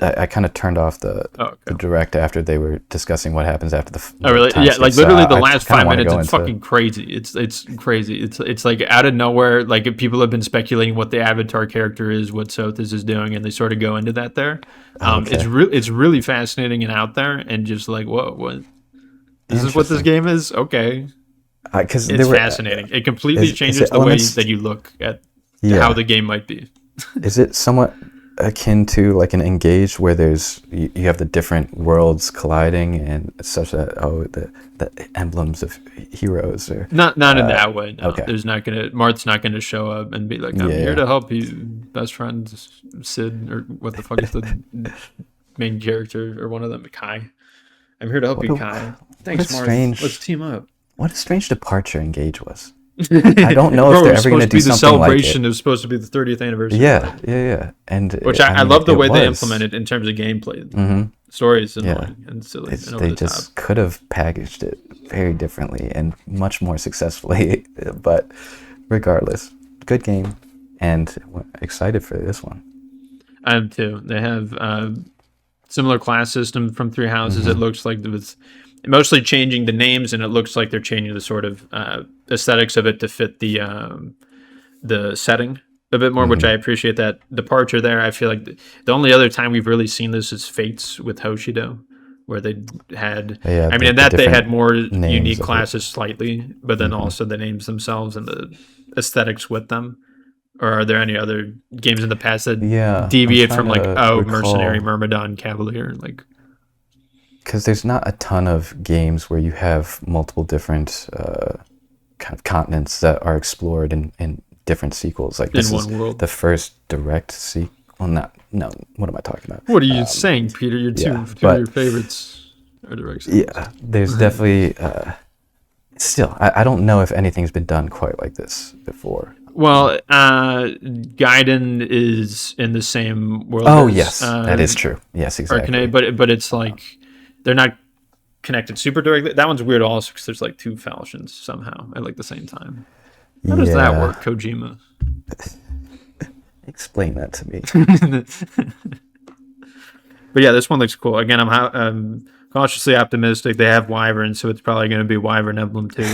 I kind of turned off the direct after they were discussing what happens after the. Oh really? Yeah, literally the last 5 minutes. It's fucking crazy. It's crazy. It's out of nowhere. People have been speculating what the Avatar character is, what Sothis is doing, and they sort of go into that there. It's really fascinating and out there, and just whoa, what? Is this what this game is? Okay. Because it's fascinating. It completely changes the way that you look at how the game might be. Is it somewhat akin to an Engage, where there's you have the different worlds colliding and such that the emblems of heroes, or not in that way. No. Okay. There's not gonna Marth's not gonna show up and be like, I'm here to help you, best friend Sid, or what the fuck is the main character, or one of them, Kai. I'm here to help you, Kai. Thanks, Marth. Let's team up. What a strange departure Engage was. I don't know if they're ever going to do something like it. It was supposed to be the 30th anniversary. Yeah. And which I love the way they implemented in terms of gameplay. Stories and silly. They just could have packaged it very differently and much more successfully. But regardless, good game, and excited for this one. I am too. They have similar class system from Three Houses. It looks like it was mostly changing the names, and it looks like they're changing the sort of aesthetics of it to fit the setting a bit more, which I appreciate that departure there. I feel like the only other time we've really seen this is Fates with Hoshido, where they had they had more unique classes slightly, but then also the names themselves and the aesthetics with them Or are there any other games in the past that Yeah, deviate from like recall, Mercenary, Myrmidon, Cavalier, like? Because there's not a ton of games where you have multiple different kind of continents that are explored in different sequels. Like this in is one world. the first direct sequel. Well, no. What am I talking about? What are you saying, Peter? Two of your favorites are direct sequels. Yeah, there's definitely. Still, I don't know if anything's been done quite like this before. Well, Gaiden is in the same world. Oh, yes, that is true. Yes, exactly. But it's like they're not connected super directly. That one's weird also because there's like two falchions somehow at like the same time. How does that work, Kojima? Explain that to me. But yeah, this one looks cool. Again, I'm cautiously optimistic. They have Wyvern, so it's probably going to be Wyvern Emblem 2.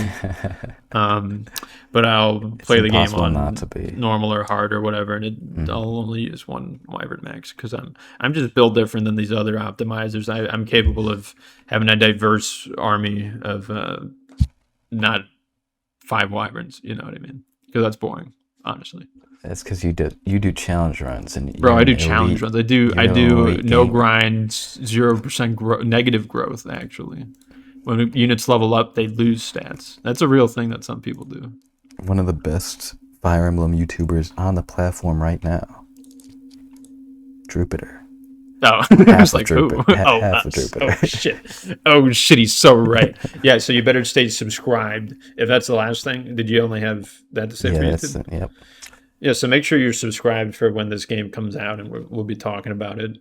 But I'll play the game on normal or hard or whatever, and I'll only use one Wyvern max because I'm just built different than these other optimizers. I'm capable of having a diverse army of not 5 Wyverns. You know what I mean? Because that's boring, honestly. That's because you do challenge runs, and bro, I do challenge runs. I do no grind, 0% negative growth. Actually, when units level up, they lose stats. That's a real thing that some people do. One of the best Fire Emblem YouTubers on the platform right now, Drupiter. Oh, I was like, who? Half of Drupiter. Oh shit, he's so right. Yeah, so you better stay subscribed. If that's the last thing, did you only have that to say for YouTube? Yep. Yeah, so make sure you're subscribed for when this game comes out, and we'll be talking about it.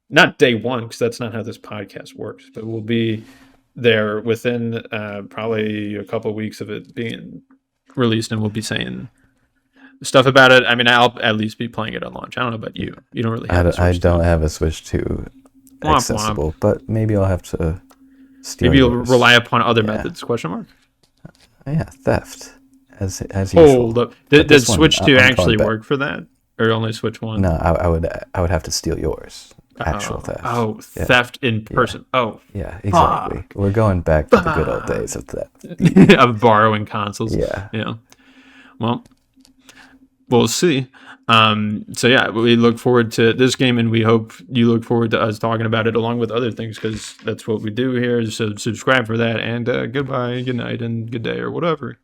Not day one, because that's not how this podcast works, but we'll be there within probably a couple of weeks of it being released, and we'll be saying stuff about it. I mean, I'll at least be playing it on launch. I don't know about you. You don't really have a Switch I don't have a Switch 2 accessible, but maybe I'll have to steal Maybe you'll yours. Rely upon other methods, question mark? Yeah, theft. As usual. Hold up. Does Switch 2 actually work for that? Or only Switch 1? No, I would have to steal yours. Actual theft. Oh, theft in person. Yeah. Oh. Yeah, exactly. Fuck. We're going back to the good old days of theft. Of borrowing consoles. Yeah. Well, we'll see. So yeah, we look forward to this game, and we hope you look forward to us talking about it along with other things, because that's what we do here. So subscribe for that, and goodbye, good night, and good day, or whatever.